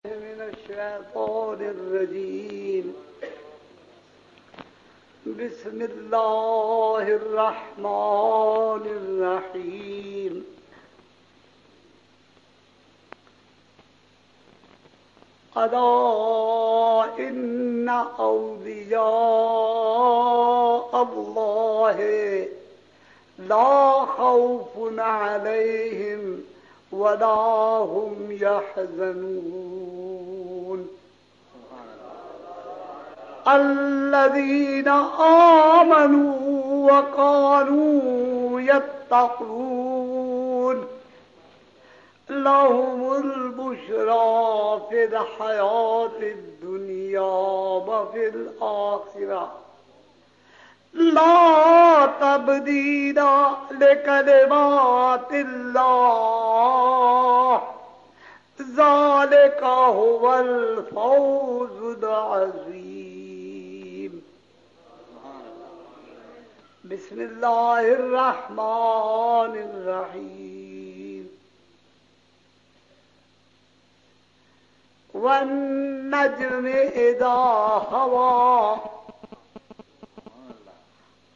من الشيطان الرجيم. بسم الله الرحمن الرحيم. ألا إن أولياء الله لا خوف عليهم ولا هم يحزنون الذين آمنوا وكانوا يتقون لهم البشرى في الحياة الدنيا وفي الآخرة لا تبديل لكلمات الله ذلك هو الفوز العظيم. بسم الله الرحمن الرحيم. والنجم إذا هوى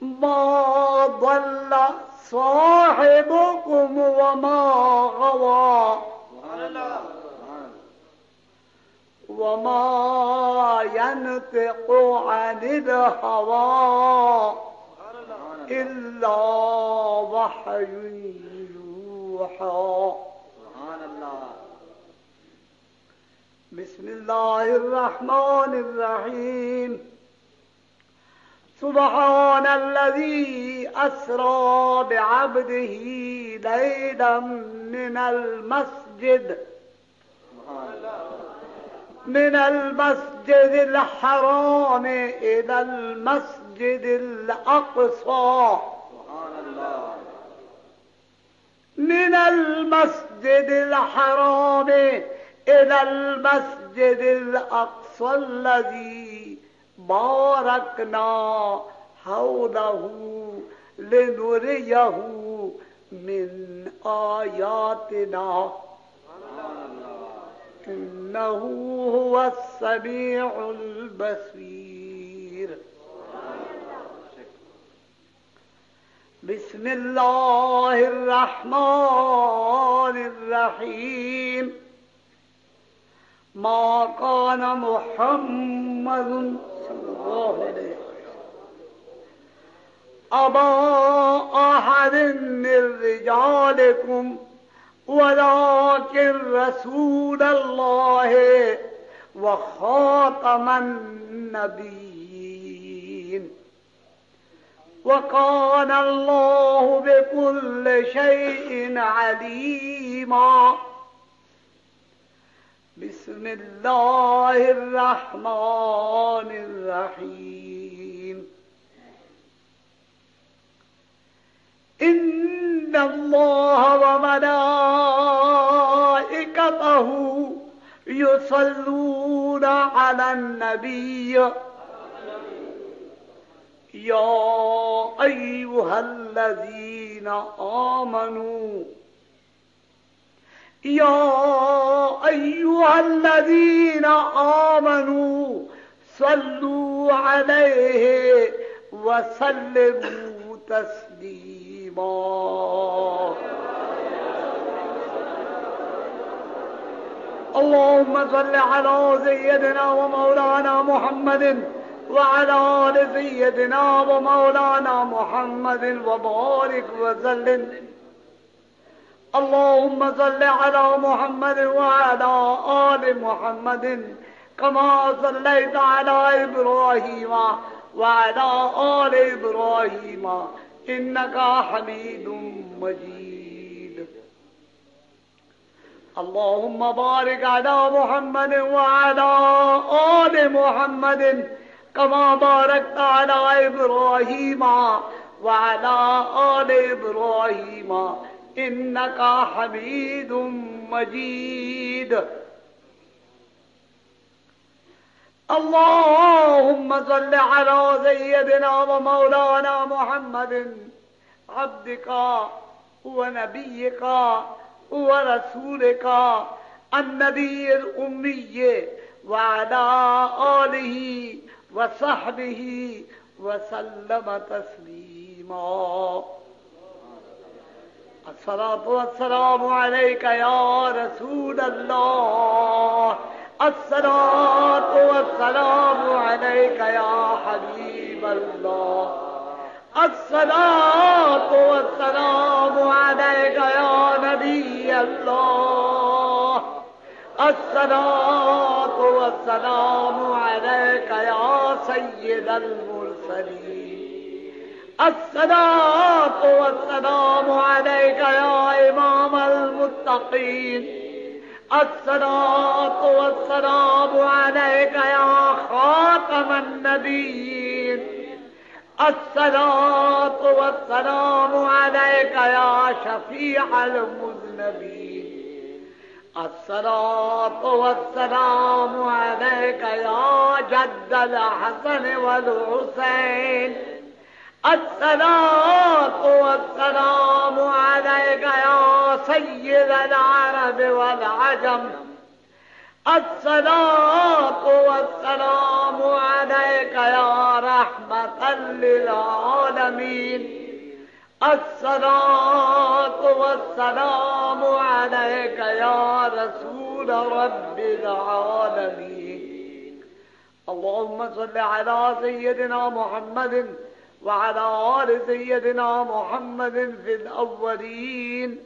ما ضل صاحبكم وما غوى وما ينطق عن الهوى إلا وحي يوحى. بسم الله الرحمن الرحيم. سبحان الذي أسرى بعبده ليلا من المسجد الحرام إلى المسجد الأقصى من المسجد الحرام إلى المسجد الأقصى الذي باركنا حوله لنريه من آياتنا إنه هو السميع البصير. بسم الله الرحمن الرحيم. ما كان محمد أبا أحد من رجالكم ولكن رسول الله وخاتم النبيين وكان الله بكل شيء عليما. بسم الله الرحمن الرحيم. إن الله وملائكته يصلون على النبي يا أيها الذين آمنوا صلوا عليه وسلموا تسليما. اللهم صل على سيدنا ومولانا محمد وعلى آل سيدنا ومولانا محمد وبارك وسلم. اللهم صل على محمد وعلى آل محمد كما صليت على إبراهيم وعلى آل إبراهيم إنك حميد مجيد. اللهم بارك على محمد وعلى آل محمد كما باركت على إبراهيم وعلى آل إبراهيم إنك حميد مجيد. اللهم صل على سيدنا ومولانا محمد عبدك ونبيك ورسولك النبي الأمي وعلى آله وصحبه وسلم تسليما. الصلاة والسلام عليك يا رسول الله. الصلاة والسلام عليك يا حبيب الله. الصلاة والسلام عليك يا نبي الله. الصلاة والسلام عليك يا سيد المرسلين. الصلاة والسلام عليك يا إمام المتقين. الصلاة والسلام عليك يا خاتم النبيين. الصلاة والسلام عليك يا شفيع المذنبين. الصلاة والسلام عليك يا جد الحسن والحسين. الصلاة والسلام عليك يا سيد العرب والعجم. الصلاة والسلام عليك يا رحمة للعالمين. الصلاة والسلام عليك يا رسول رب العالمين. اللهم صل على سيدنا محمد وعلى آل سيدنا محمد في الأولين،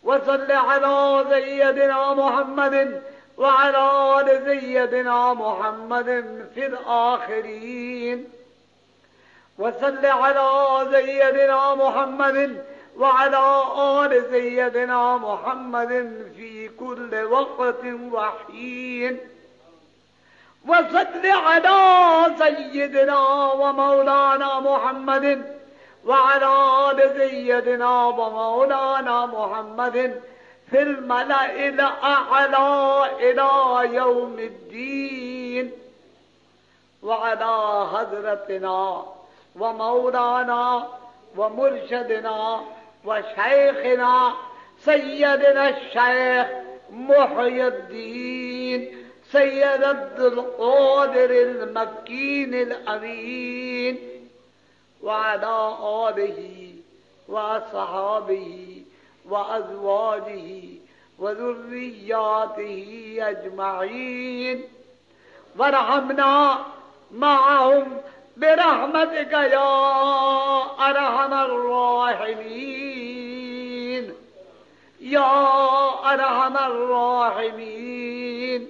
وصل على سيدنا محمد وعلى آل سيدنا محمد في الآخرين، وصل على سيدنا محمد وعلى آل سيدنا محمد في كل وقت وحين، وصل على سيدنا ومولانا محمد وعلى آل سيدنا ومولانا محمد في الملأ الأعلى إلى يوم الدين، وعلى حضرتنا ومولانا ومرشدنا وشيخنا سيدنا الشيخ محي الدين سيد عبد القادر المكين الأمين، وعلى آله وأصحابه وأزواجه وذرياته أجمعين، وارحمنا معهم برحمتك يا أرحم الراحمين، يا أرحم الراحمين،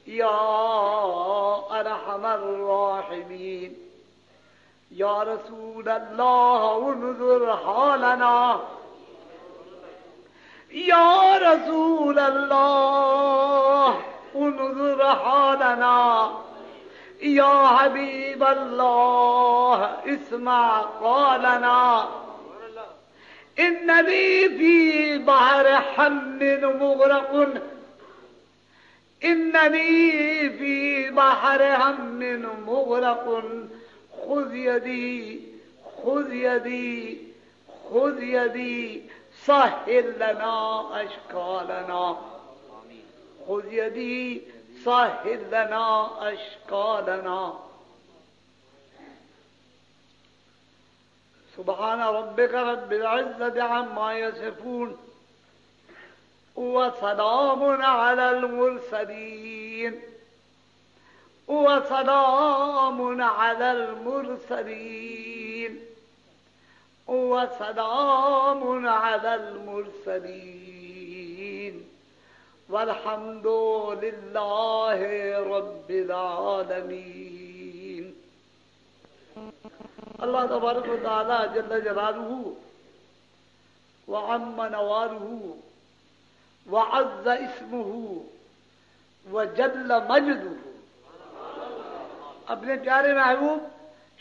يا أرحم الراحمين. يا رسول الله انظر حالنا، يا رسول الله انظر حالنا، يا حبيب الله اسمع قالنا. إنني في بحر حم مغرق، إنني في بحر هم مغرق، خذ يدي خذ يدي خذ يدي سهل لنا أشكالنا، خذ يدي سهل لنا أشكالنا. سبحان ربك رب العزة عما يصفون، وسلام على المرسلين، وسلام على المرسلين، وسلام على المرسلين، والحمد لله رب العالمين. اللہ تبارک و تعالی جل جلالہ وعم نوالہ وعز اسمہ وجل مجدہ اپنے پیارے محبوب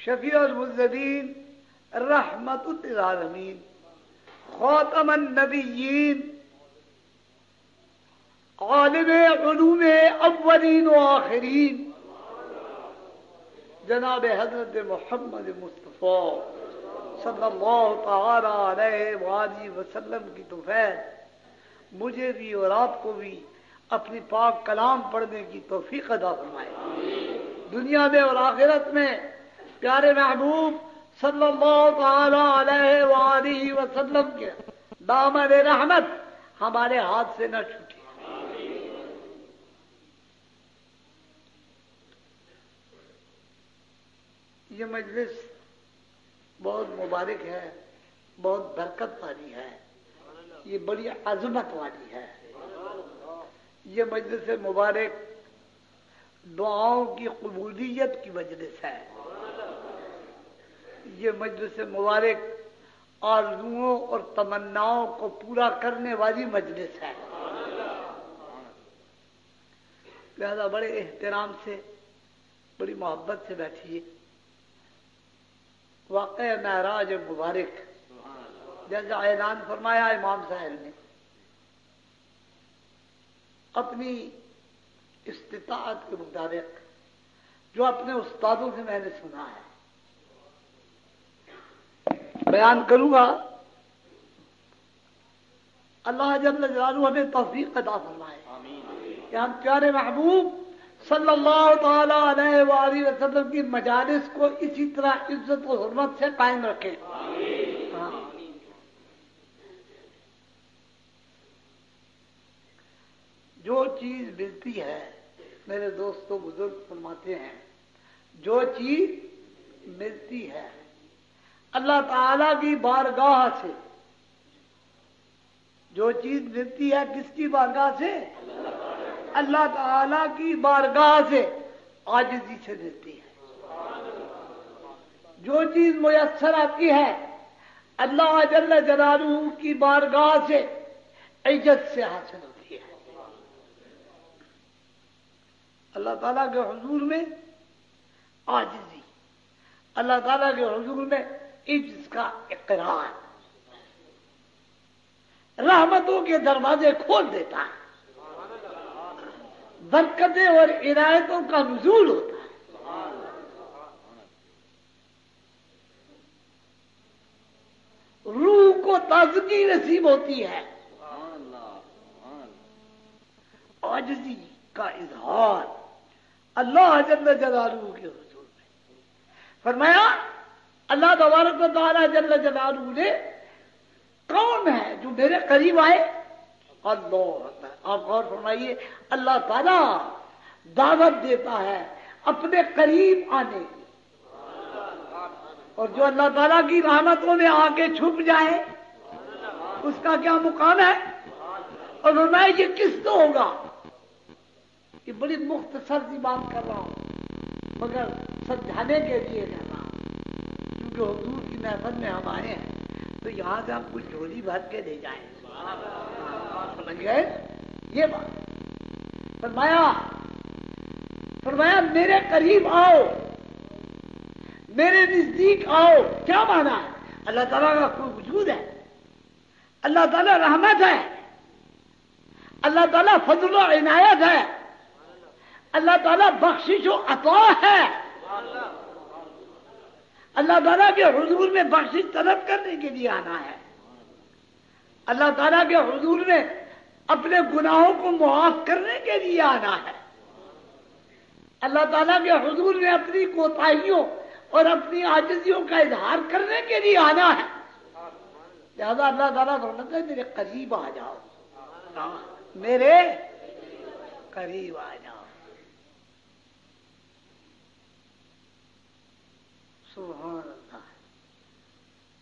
شفیع المذنبین رحمت للعالمین خاتم النبیین عالم علوم اولین و آخرین جناب حضرت محمد مصطفیٰ صلی اللہ تعالی علیہ وآلہ وسلم کی توفیق مجھے بھی اور آپ کو بھی اپنی پاک کلام پڑھنے کی توفیق عطا فرمائے. دنیا میں اور آخرت میں پیارے محبوب صلی اللہ تعالی علیہ وآلہ وسلم کے دامن رحمت ہمارے ہاتھ سے نہ چھوٹے. یہ مجلس بہت مبارک ہے، بہت برکت والی ہے، یہ بڑی عظمت والی ہے. یہ مجلس مبارک دعاؤں کی قبولیت کی مجلس ہے. یہ مجلس مبارک آرزوؤں اور تمناؤں کو پورا کرنے والی مجلس ہے. لہذا بڑے احترام سے، بڑی محبت سے بیٹھیے. واقع معراج مبارک جیسا اعلان فرمایا امام صاحب نے، اپنی استطاعت کے مطابق جو اپنے استادوں سے میں نے سنا ہے بیان کروں گا. اللہ جل جلالہ ہمیں توفیق عطا فرمائے کہ ہم پیارے محبوب صلی اللہ تعالی علیہ وآلہ وسلم کی مجالس کو اسی طرح عزت و حرمت سے قائم رکھیں. جو چیز ملتی ہے، میرے دوستوں بزرگ فرماتے ہیں، جو چیز ملتی ہے اللہ تعالی کی بارگاہ سے، جو چیز ملتی ہے کس کی بارگاہ سے؟ اللہ تعالی کی بارگاہ سے، عاجزی سے ملتی ہے. جو چیز میسر آتی ہے اللہ جل جلالہ کی بارگاہ سے، عزت سے حاصل ہوتی ہے. اللہ تعالیٰ کے حضور میں عاجزی، اللہ تعالیٰ کے حضور میں عجز کا اقرار رحمتوں کے دروازے کھول دیتا ہے، برکتیں اور عنایتوں کا نزول ہوتا ہے. روح کو تازگی نصیب ہوتی ہے. عاجزی کا اظہار اللہ جل جلالہ کے حضور میں فرمایا. اللہ تبارک و تعالی جل جلالہ نے کون ہے جو میرے قریب آئے؟ اللہ. آپ غور فرمائیے، اللہ تعالی دعوت دیتا ہے اپنے قریب آنے کی، اور جو اللہ تعالیٰ کی رحمتوں میں آ کے چھپ جائے اس کا کیا مقام ہے؟ اور فرمایا یہ کس سے ہوگا؟ یہ بڑی مختصر سی بات کر رہا ہوں مگر سمجھانے کے لیے کہہ رہا ہوں، کیونکہ حضور کی محفل میں ہم آئے ہیں تو یہاں سے ہم کچھ جھولی بھر کے لے جائیں. سمجھ گئے یہ بات؟ فرمایا میرے قریب آؤ، میرے نزدیک آؤ. کیا مانا ہے؟ اللہ تعالیٰ کا کوئی وجود ہے، اللہ تعالیٰ رحمت ہے، اللہ تعالیٰ فضل و عنایت ہے، اللہ تعالیٰ بخشش و عطا ہے. اللہ تعالیٰ کے حضور میں بخشش طلب کرنے کے لیے آنا ہے. اللہ تعالیٰ کے حضور میں اپنے گناہوں کو معاف کرنے کے لیے آنا ہے. اللہ تعالیٰ کے حضور میں اپنی کوتاہیوں اور اپنی عاجزیوں کا اظہار کرنے کے لیے آنا ہے. لہذا اللہ تعالیٰ فرماتا ہے میرے قریب آ جاؤ، میرے قریب آ جاؤ. سبحان اللہ.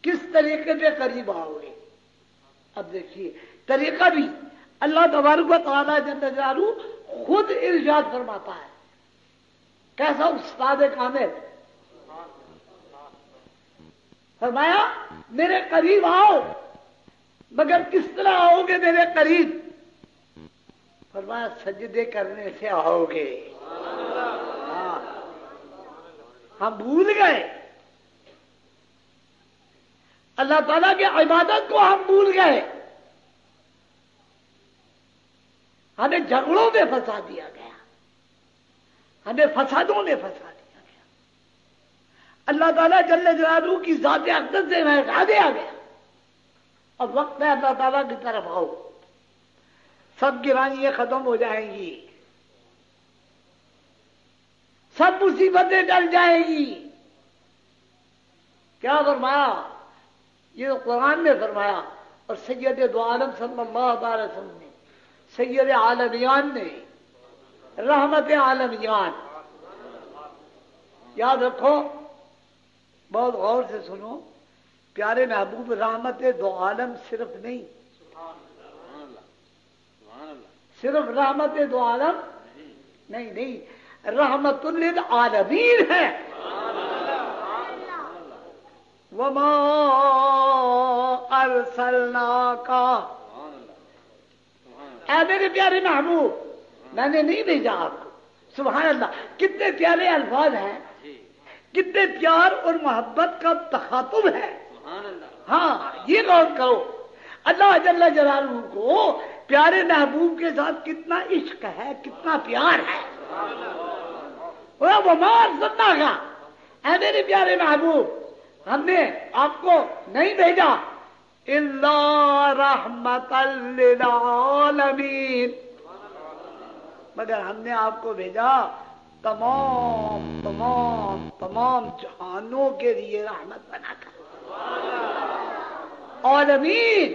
کس طریقے پہ قریب آؤ گے؟ اب دیکھیے طریقہ بھی اللہ تبارک و تعالیٰ جل جلالہ خود ارشاد فرماتا ہے. کیسا استاد کامل؟ فرمایا میرے قریب آؤ، مگر کس طرح آؤ گے میرے قریب؟ فرمایا سجدے کرنے سے آؤ گے. ہم بھول گئے، اللہ تعالیٰ کی عبادت کو ہم بھول گئے، ہمیں جھگڑوں میں پھنسا دیا گیا، ہمیں فسادوں میں پھنسا دیا گیا، اللہ تعالیٰ جل جلالہ کی ذات اقدس سے ہٹا دیا گیا. اب وقت ہے اللہ تعالیٰ کی طرف آؤ. سب گرانیاں ختم ہو جائیں گی، سب مصیبتیں ٹل جائیں گی۔ کیا فرمایا؟ یہ تو قرآن نے فرمایا اور سید دو عالم صلی اللہ علیہ وسلم نے، سید عالمیان نے، رحمت عالمیان۔ یاد رکھو، بہت غور سے سنو، پیارے محبوب رحمت دو عالم صرف نہیں، صرف رحمت دو عالم نہیں، رحمت للعالمین ہے۔ وما ارسلناک، اے میرے پیارے محبوب میں نے نہیں بھیجا آپ کو۔ سبحان اللہ، کتنے پیارے الفاظ ہیں، کتنے پیار اور محبت کا تخاطب ہے۔ ہاں یہ غور کرو، اللہ جل جلالہ کو پیارے محبوب کے ساتھ کتنا عشق ہے، کتنا پیار ہے۔ وما ارسلناک، اے میرے پیارے محبوب ہم نے آپ کو نہیں بھیجا الا رحمت للعالمین، مگر ہم نے آپ کو بھیجا تمام تمام تمام جہانوں کے لیے رحمت بنا کر۔ عالمین،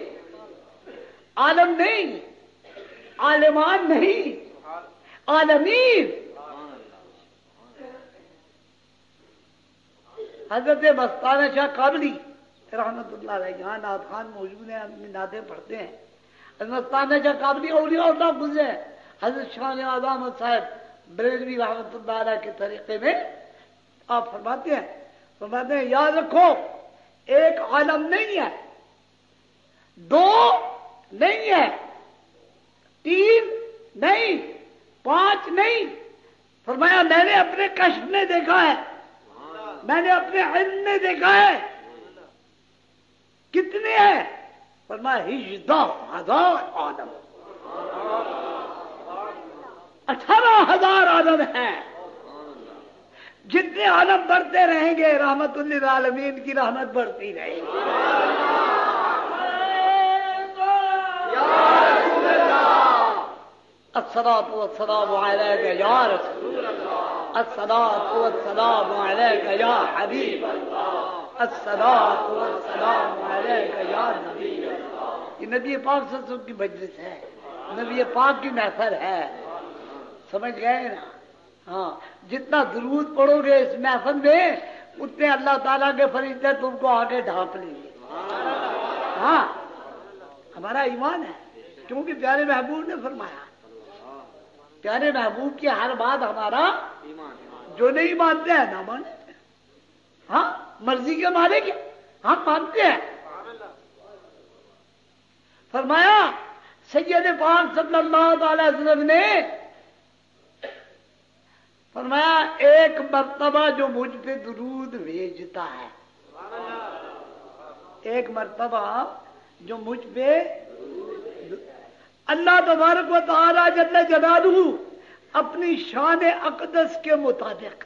عالم نہیں، عالمان نہیں، عالمین۔ حضرت مستانہ شاہ قابلی رحمت اللہ علیہ، یہاں نعت خان موجود ہیں، اپنی نعتیں پڑھتے ہیں۔ حضرت مستانہ شاہ قابلی اولیاء اللہ گزرے ہیں۔ حضرت شاہ اعظم صاحب بریلوی رحمت اللہ علیہ کے طریقے میں آپ فرماتے ہیں یاد رکھو، ایک عالم نہیں ہے، دو نہیں ہے، تین نہیں، پانچ نہیں، فرمایا میں نے اپنے کشف میں دیکھا ہے، میں نے اپنے علم میں دیکھا ہے۔ کتنے ہیں؟ فرمایا 18,000 عالم، 18,000 عالم ہیں۔ جتنے عالم بڑھتے رہیں گے رحمت للعالمین کی رحمت بڑھتی رہے گی۔ الصلاۃ والسلام علیک یا رسول اللہ، الصلاۃ والسلام علیک یا حبیب اللہ، الصلاۃ والسلام علیک یا نبی اللہ۔ یہ نبی پاک صلی اللہ علیہ وسلم کی مجلس ہے، نبی پاک کی محفل ہے، سمجھ گئے نا؟ ہاں، جتنا درود پڑھو گے اس محفل میں اتنے اللہ تعالیٰ کے فرشتے تم کو آگے ڈھانپ لیں گے۔ ہاں ہمارا ایمان ہے، کیونکہ پیارے محبوب نے فرمایا، پیارے محبوب کی ہر بات ہمارا جو نہیں مانتے ہیں نہ مانے، ہاں مرضی کے مالک ہم مانتے ہیں۔ فرمایا سید پاک صلی اللہ علیہ وسلم نے فرمایا ایک مرتبہ جو مجھ پہ درود بھیجتا ہے، ایک مرتبہ جو مجھ پہ اللہ تبارک و تعالی جل جلالہ اپنی شان اقدس کے مطابق،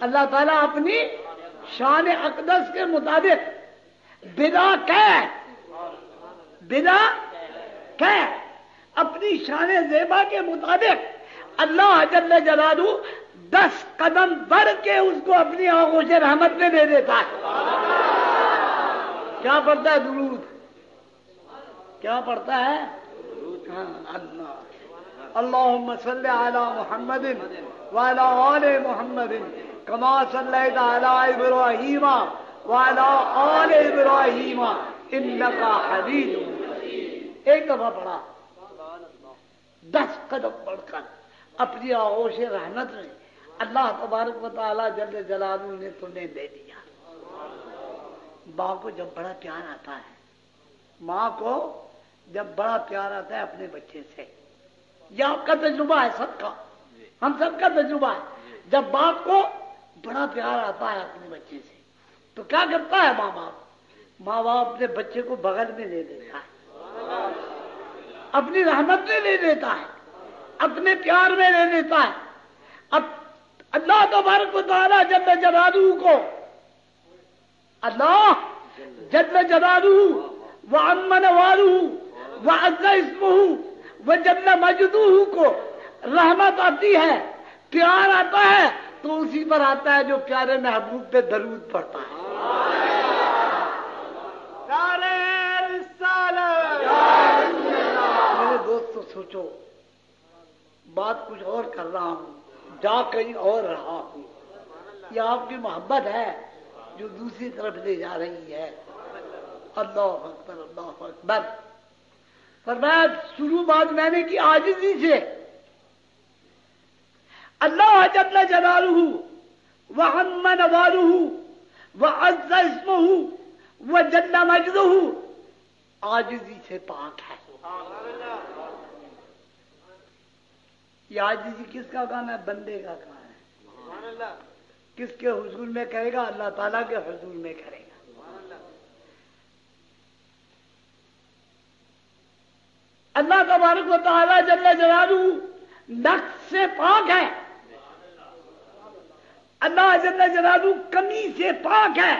اللہ تعالیٰ اپنی شان اقدس کے مطابق بلا اپنی شان زیبا کے مطابق اللہ جل جلالہ 10 قدم بڑھ کے اس کو اپنی آنکھوں سے رحمت میں دے دیتا ہے۔ کیا پڑھتا ہے؟ درود۔ کیا پڑھتا ہے؟ اللہ اللہم صلی علی محمد وعلی آل محمد کما صلیت علی ابراہیم وعلی آل ابراہیم انکا حمید مجید۔ ایک دفعہ پڑھا، 10 قدم بڑھ کر اپنی آغوش رحمت میں اللہ تبارک و تعالی جل جلالہ نے تمہیں دے دیا۔ ماں کو جب بڑا پیار آتا ہے، ماں کو جب بڑا پیار آتا ہے اپنے بچے سے، یہ آپ کا تجربہ ہے سب کا، ہم سب کا تجربہ ہے، جب باپ کو بڑا پیار آتا ہے اپنے بچے سے تو کیا کرتا ہے ماں باپ؟ ماں باپ اپنے بچے کو بغل میں لے لیتا ہے، اپنی رحمت میں لے لیتا ہے، اپنے پیار میں لے لیتا ہے۔ اب اللہ تبارک و تعالی جل جلالہ کو، اللہ جل جلالہ وعم نوالہ وعز اسمہ وجل مجدہ کو رحمت آتی ہے، پیار آتا ہے تو اسی پر آتا ہے جو پیارے محبوب پہ درود پڑتا ہے۔ میرے دوستو سوچو، بات کچھ اور کر رہا ہوں، جا کہیں اور رہا ہوں، یہ آپ کی محبت ہے جو دوسری طرف لے جا رہی ہے۔ اللہ اکبر، اللہ اکبر۔ فرمایا شروع بات میں نے کی عاجزی سے۔ اللہ جل جلالہ وعم نوالہ وعز اسمہ وجل مجدہ عاجزی سے پاک ہے۔ یہ عاجزی کس کا کام ہے؟ بندے کا کام ہے۔ کس کے حضور میں کرے گا؟ اللہ تعالیٰ کے حضور میں کرے گا۔ اللہ تبارک و تعالیٰ جل جلالہ نقص سے پاک ہے، اللہ جل جلالہ کمی سے پاک ہے،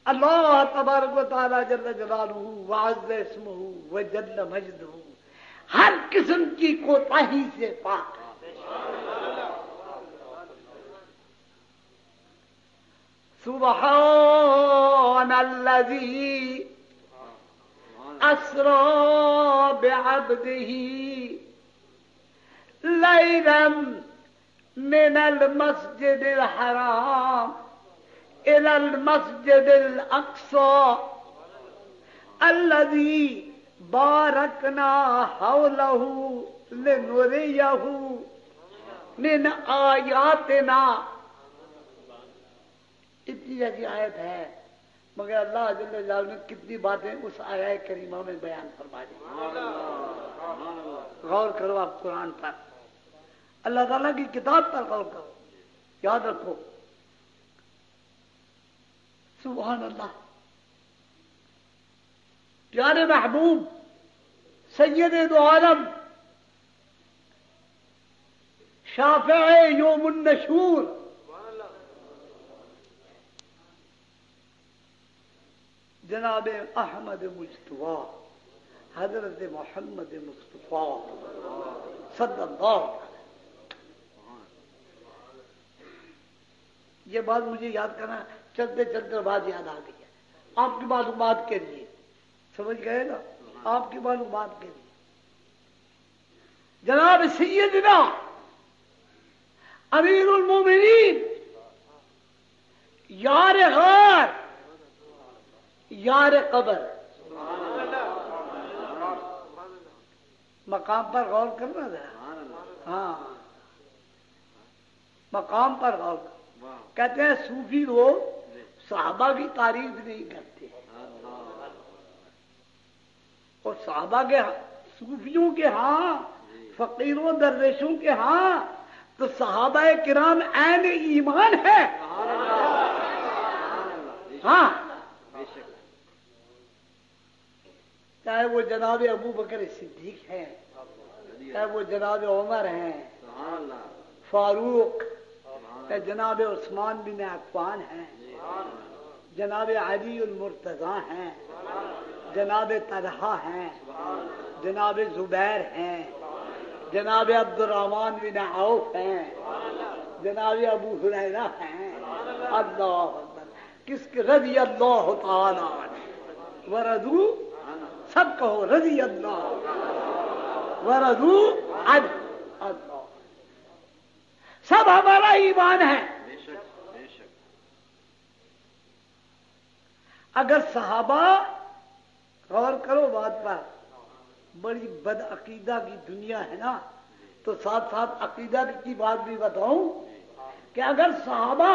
اللہ تبارک و تعالیٰ جل جلالہ وعز اسمہ وجل مجدہ ہر قسم کی کوتاہی سے پاک ہے۔ سبحان الذی اسری بعبدہ لیلا من المسجد الحرام الى المسجد الاقصى الذي بارکنا حولہ لنریہ من آیاتنا۔ اتنی جیسی آیت ہے مگر اللہ جل جلالہ نے کتنی باتیں اس آیت کریمہ میں بیان فرما دی۔ غور کرو آپ قرآن پر، اللہ تعالیٰ کی کتاب پر غور کرو، یاد رکھو۔ سبحان اللہ۔ پیارے محبوب سید دو عالم شافع یوم النشور جناب احمد مجتبی حضرت محمد مصطفیٰ صلی اللہ علیہ وسلم۔ یہ بات مجھے یاد کرنا، چلتے چلتے بات یاد آ گئی ہے آپ کی معلومات کے لیے، سمجھ گئے نا؟ آپ کی معلومات کے لیے جناب سیدنا امیر المومنین یار غار یار قبر، مقام پر غور کرنا ذرا، ہاں مقام پر غور کرنا۔ کہتے ہیں صوفی لوگ صحابہ کی تعریف نہیں کرتے، اور صحابہ کے صوفیوں کے ہاں فقیروں درویشوں کے ہاں تو صحابہ کرام عین ایمان ہے۔ ہاں چاہے وہ جناب ابو بکر صدیق ہیں، چاہے وہ جناب عمر ہیں، فاروق، چاہے جناب عثمان بن عفان ہیں، جناب علی المرتضیٰ ہیں، جناب طلحہ ہیں، جناب زبیر ہیں، جناب عبد الرحمن بن عوف ہیں، جناب ابو ہریرہ ہیں۔ اللہ اکبر، کس کے رضی اللہ تعالی عنہ ورضوا، سب کہو رضی اللہ ورضوا عنہ، اللہ سب ہمارا ایمان ہے۔ اگر صحابہ، غور کرو بات پر، بڑی بد عقیدہ کی دنیا ہے نا، تو ساتھ ساتھ عقیدہ کی بات بھی بتاؤں کہ اگر صحابہ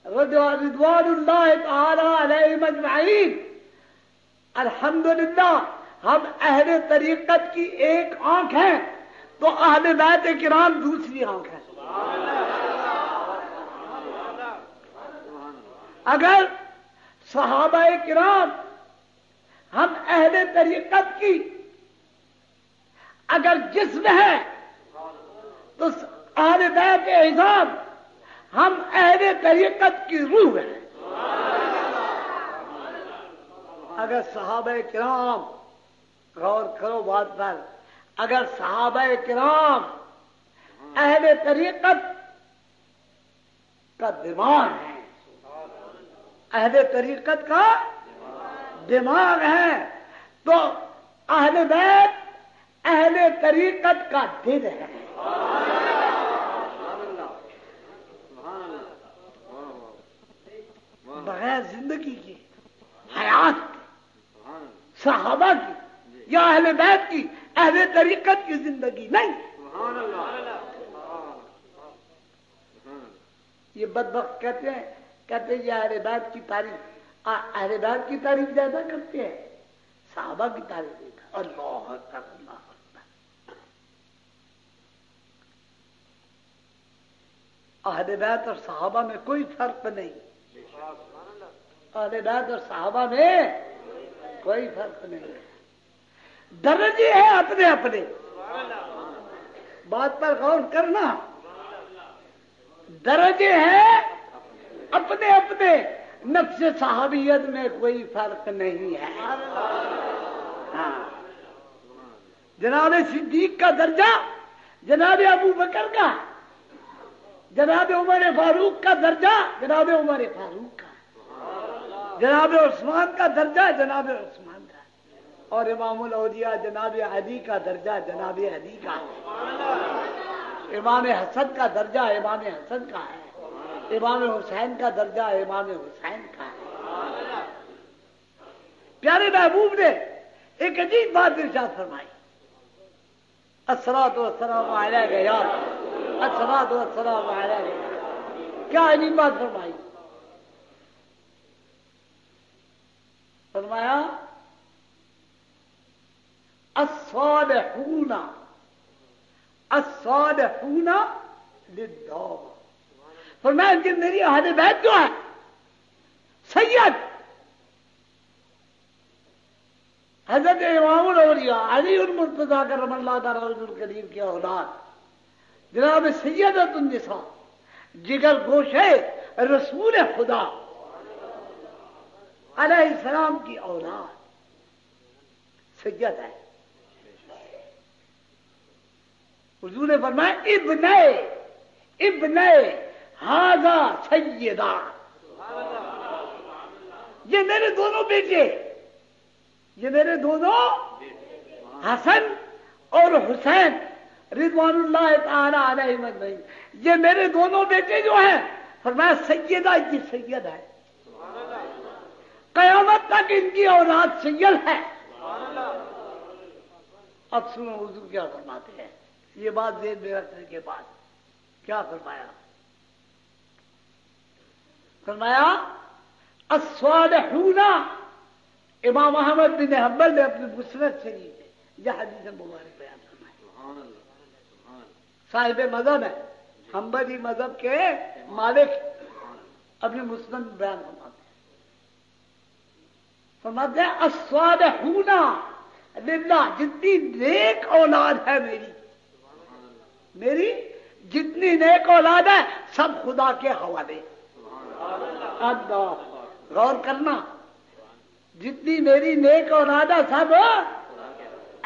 رضوان اللہ تعالی علیہم اجمعین، الحمدللہ ہم اہل طریقت کی ایک آنکھ ہیں تو اہل بیت کرام دوسری آنکھ ہے۔ اگر صحابہ کرام ہم اہل طریقت کی اگر جسم ہے تو اہل بیت اعظام ہم اہل طریقت کی روح ہیں۔ اگر صحابہ کرام، غور کرو بات پر، اگر صحابہ کرام اہل طریقت کا دماغ ہے، اہل طریقت کا دماغ ہے، تو اہل بیت اہل طریقت کا دل ہے۔ بغیر زندگی کی، حیات کی، صحابہ کی یا اہل بیت کی، اہل طریقت کی زندگی نہیں۔ یہ بدبخت کہتے ہیں یہ اہل بیت کی تعریف، اہل بیت کی تعریف زیادہ کرتے ہیں، صحابہ کی تعریف نہیں کرتے۔ اللہ اکبر، اللہ اکبر۔ اہل بیت اور صحابہ میں کوئی فرق نہیں، اہل بیت اور صحابہ میں کوئی فرق نہیں، درجے ہیں اپنے اپنے۔ بات پر غور کرنا، درجے ہیں اپنے اپنے، نفس صحابیت میں کوئی فرق نہیں ہے۔ ہاں، جناب صدیق کا درجہ جناب ابو بکر کا، جناب عمر فاروق کا درجہ جناب عمر فاروق کا، جناب عثمان کا درجہ جناب عثمان کا، اور امام الاولیاء جناب علی کا درجہ جناب علی کا، امام حسن کا درجہ امام حسن کا ہے، امام حسین کا درجہ امام حسین کا ہے۔ پیارے محبوب نے ایک عجیب بات ارشاد فرمائی، الصلاۃ والسلام علیک یا الصلاۃ والسلام علیک، کیا عجیب بات فرمائی؟ فرمایا الصالحون الصالحون للدعوة، فرمایا کہ میری اہل بیت جو ہے، سید حضرت امام الاولیاء علی المرتضیٰ کرم اللہ تعالی وجہ الکریم کی اولاد جناب سیدۃ النساء، جگر گوشے رسول خدا علیہ السلام کی اولاد سید ہے۔ حضور نے فرمایا ابن ھذا سیدہ، یہ میرے دونوں بیٹے، یہ میرے دونوں حسن اور حسین رضوان اللہ تعالی علیہم اجمعین، یہ میرے دونوں بیٹے جو ہیں، فرمایا سیدہ، یہ سید ہے، قیامت تک ان کی اولاد سید ہے۔ اب سنو حضور کیا فرماتے ہیں، یہ بات ذہن میں رکھنے کے بعد کیا فرمایا؟ فرمایا الصالحون، امام احمد بن حنبل نے اپنے مسند شریف میں یہ حدیث مبارک بیان فرمائی، صاحب مذہب ہے، حنبلی مذہب کے مالک اپنے مسند بیان فرماتے ہیں الصالحون للہ، جتنی نیک اولاد ہے میری جتنی نیک اولاد ہے سب خدا کے حوالے۔ اللہ، غور کرنا، جتنی میری نیک اولاد ہے سب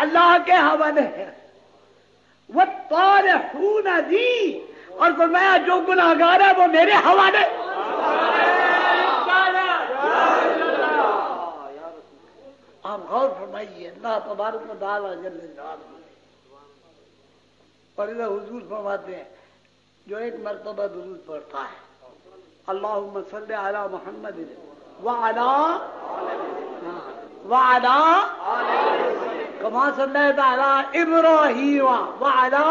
اللہ کے حوالے ہے۔ والطالحون لی، اور فرمایا جو گناہگار ہے وہ میرے حوالے۔ آپ غور فرمائیے، اللہ تبارک و تعالی جل جلالہ، اور ادھر حضور فرماتے ہیں جو ایک مرتبہ درود پڑھتا ہے، اللہم صلی علی محمد وعلی کما صلیت علی ابراہیم وعلی،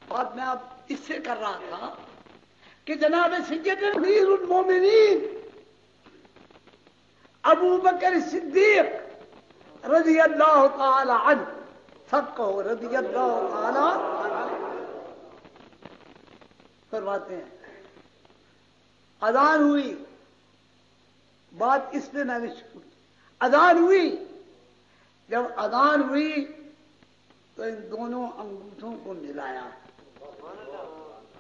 بات میں اب اس سے کر رہا تھا کہ جناب سید امیر المومنین ابو بکر صدیق رضی اللہ تعالی عنہ، سب کہو رضی اللہ تعالی عنہ، فرماتے ہیں اذان ہوئی، بات اس پہ میں نے شروع کی، اذان ہوئی، جب اذان ہوئی تو ان دونوں انگوٹھوں کو ملایا،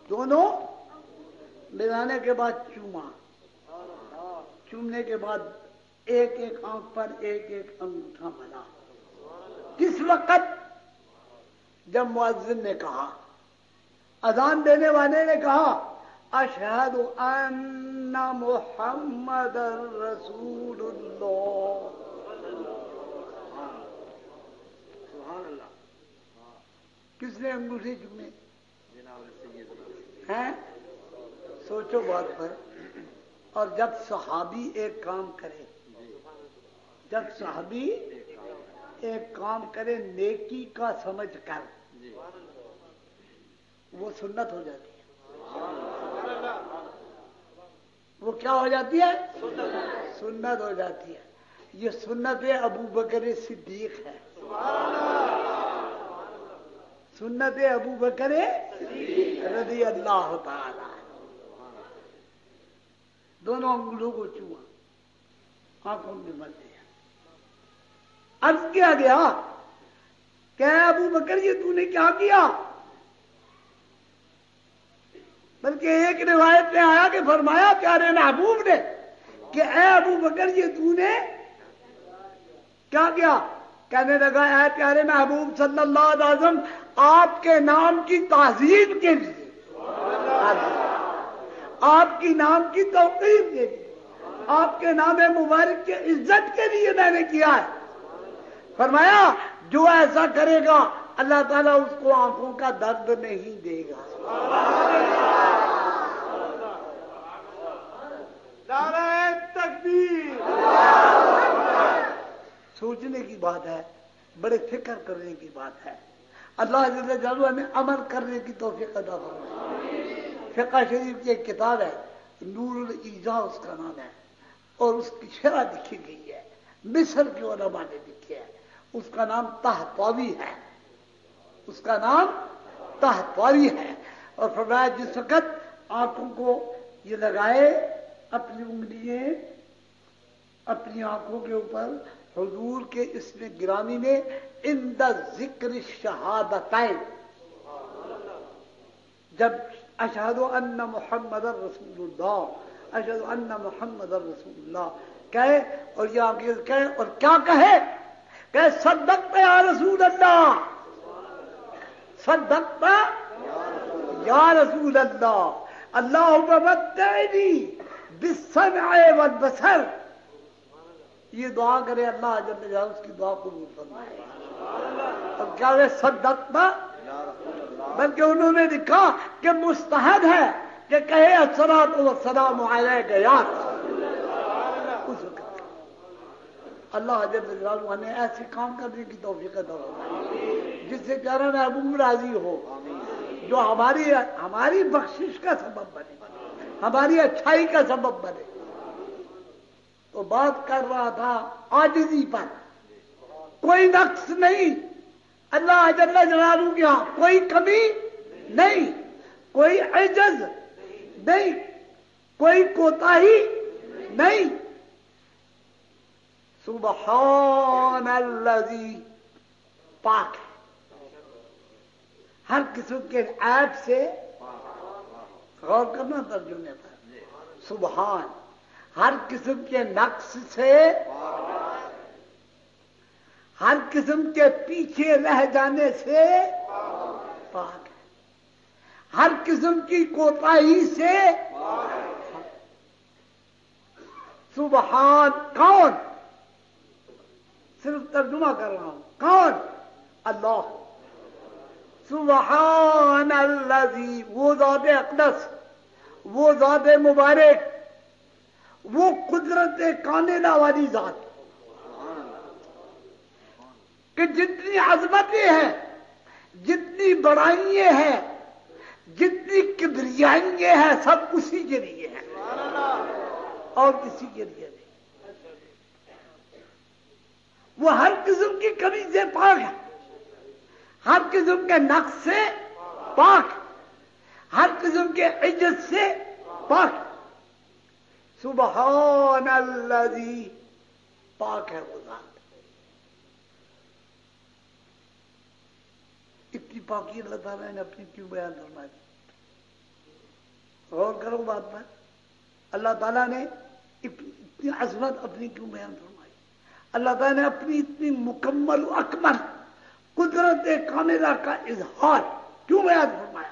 دونوں ملانے کے بعد چوما، چومنے کے بعد ایک ایک آنکھ پر ایک ایک انگوٹھا بنا. کس وقت؟ جب مؤذن نے کہا، اذان دینے والے نے کہا اشہد ان محمد رسول اللہ. سبحان اللہ. کس نے انگوٹھی چومے ہیں؟ سوچو بات پر. اور جب صحابی ایک کام کرے، جب صحابی ایک کام کرے نیکی کا سمجھ کر، وہ سنت ہو جاتی ہے. وہ کیا ہو جاتی ہے؟ سنت ہو جاتی ہے. یہ سنت ابو بکر صدیق ہے. سنت ابو بکر رضی اللہ تعالی. دونوں انگلوں کو چوما، آنکھوں میں مل دیا. عرض کیا گیا کہ ابو بکر یہ تو نے کیا کیا؟ بلکہ ایک روایت میں آیا کہ فرمایا پیارے محبوب نے کہ اے ابو بکر یہ تو نے کیا کیا؟ کہنے لگا اے پیارے محبوب صلی اللہ علیہ وسلم آپ کے نام کی تعظیم کے لیے، آپ کی نام کی توقیر کے لیے، آپ کے نام مبارک کے عزت کے لیے میں نے کیا ہے. فرمایا جو ایسا کرے گا اللہ تعالیٰ اس کو آنکھوں کا درد نہیں دے گا. نعرہ تکبیر. سوچنے کی بات ہے، بڑے فکر کرنے کی بات ہے. اللہ جل جلالہ ہمیں عمل کرنے کی توفیق عطا فرمائے. فقہ شریف کی ایک کتاب ہے نور الایضاح اس کا نام ہے، اور اس کی شرح لکھی گئی ہے، مصر کے علماء نے لکھی ہے. اس کا نام طحطاوی ہے، اس کا نام طحطاوی ہے. اور فرمایا جس وقت آنکھوں کو یہ لگائے اپنی انگلیاں اپنی آنکھوں کے اوپر، حضور کے اسم گرامی میں عند ذکر الشہادتین، جب اشہد ان محمد رسول اللہ، اشہد ان محمد رسول اللہ کہے اور یہ آگے کہے اور کیا کہے کہ صدقت یا رسول اللہ، صدقت یا رسول اللہ، اللہم متعنی بالسمع والبصر. یہ دعا کرے اللہ جل جلالہ اس کی دعا قبول فرمائے. اور کیا ہے صدقت؟ بلکہ انہوں نے لکھا کہ مستحب ہے کہ کہے الصلاۃ والسلام علیک یا رسول اللہ. اس وقت اللہ جل جلالہ ہمیں ایسے کام کرنے کی توفیق عطا فرمائے جس سے پیارا محبوب راضی ہو، جو ہماری بخشش کا سبب بنے، ہماری اچھائی کا سبب بنے. تو بات کر رہا تھا عاجزی پر. کوئی نقص نہیں اللہ جل جلالہ کے ہاں، کوئی کمی نہیں، کوئی عجز نہیں، کوئی کوتاہی نہیں. سبحان الذی، پاک ہے ہر قسم کے عیب سے. غور کرنا ترجمے پر. سبحان ہر قسم کے نقص سے، ہر قسم کے پیچھے رہ جانے سے پاک ہے، ہر قسم کی کوتاہی سے. سبحان کون؟ صرف ترجمہ کر رہا ہوں. کون؟ اللہ. سبحان الذی، وہ ذات اقدس، وہ ذات مبارک، وہ قدرت کاملہ والی ذات کہ جتنی عظمتیں ہیں، جتنی بڑائیاں ہیں، جتنی کبریائیاں ہیں، سب اسی کے لیے ہیں اور کسی کے لیے نہیں. وہ ہر قسم کی کمی سے پاک ہے، ہر قسم کے نقص سے پاک، ہر قسم کے عجز سے پاک. سبحان الذی، پاک ہے وہ ذات. اتنی پاکی اللہ تعالیٰ نے اپنی کیوں بیان فرما دی؟ غور کرو بات پر. اللہ تعالیٰ نے اتنی عظمت اپنی کیوں بیان فرمائی؟ اللہ تعالیٰ نے اپنی اتنی مکمل و اکمل قدرت کاملہ کا اظہار کیوں بیان فرمایا؟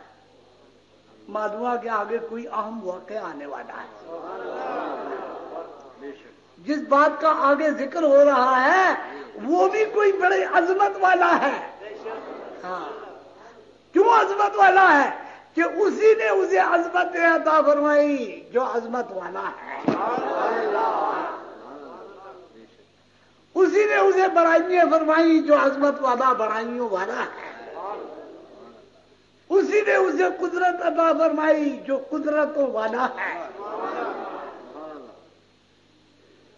معلوم ہے کہ آگے کوئی اہم واقعہ آنے والا ہے، جس بات کا آگے ذکر ہو رہا ہے وہ بھی کوئی بڑی عظمت والا ہے۔ ہاں، کیوں عظمت والا ہے؟ کہ اسی نے اسے عظمت عطا فرمائی جو عظمت والا ہے، اسی نے اسے بڑائیاں فرمائی جو عظمت والا بڑائیوں والا ہے، اسی نے اسے قدرت عطا فرمائی جو قدرتوں والا ہے۔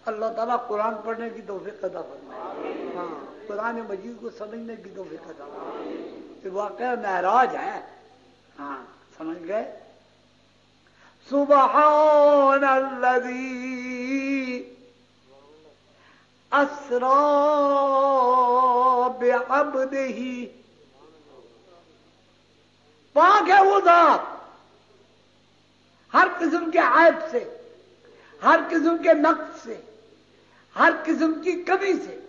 اللہ تعالیٰ قرآن پڑھنے کی توفیق عطا فرمائے، ہاں، قرآن مجید کو سمجھنے کی توفیق عطا فرمائے۔ یہ واقعہ معراج ہے، ہاں سمجھ گئے؟ سبحان الذی اسری بعبدہ، پاک ہے وہ ذات ہر قسم کے عیب سے، ہر قسم کے نقص سے، ہر قسم کی کمی سے۔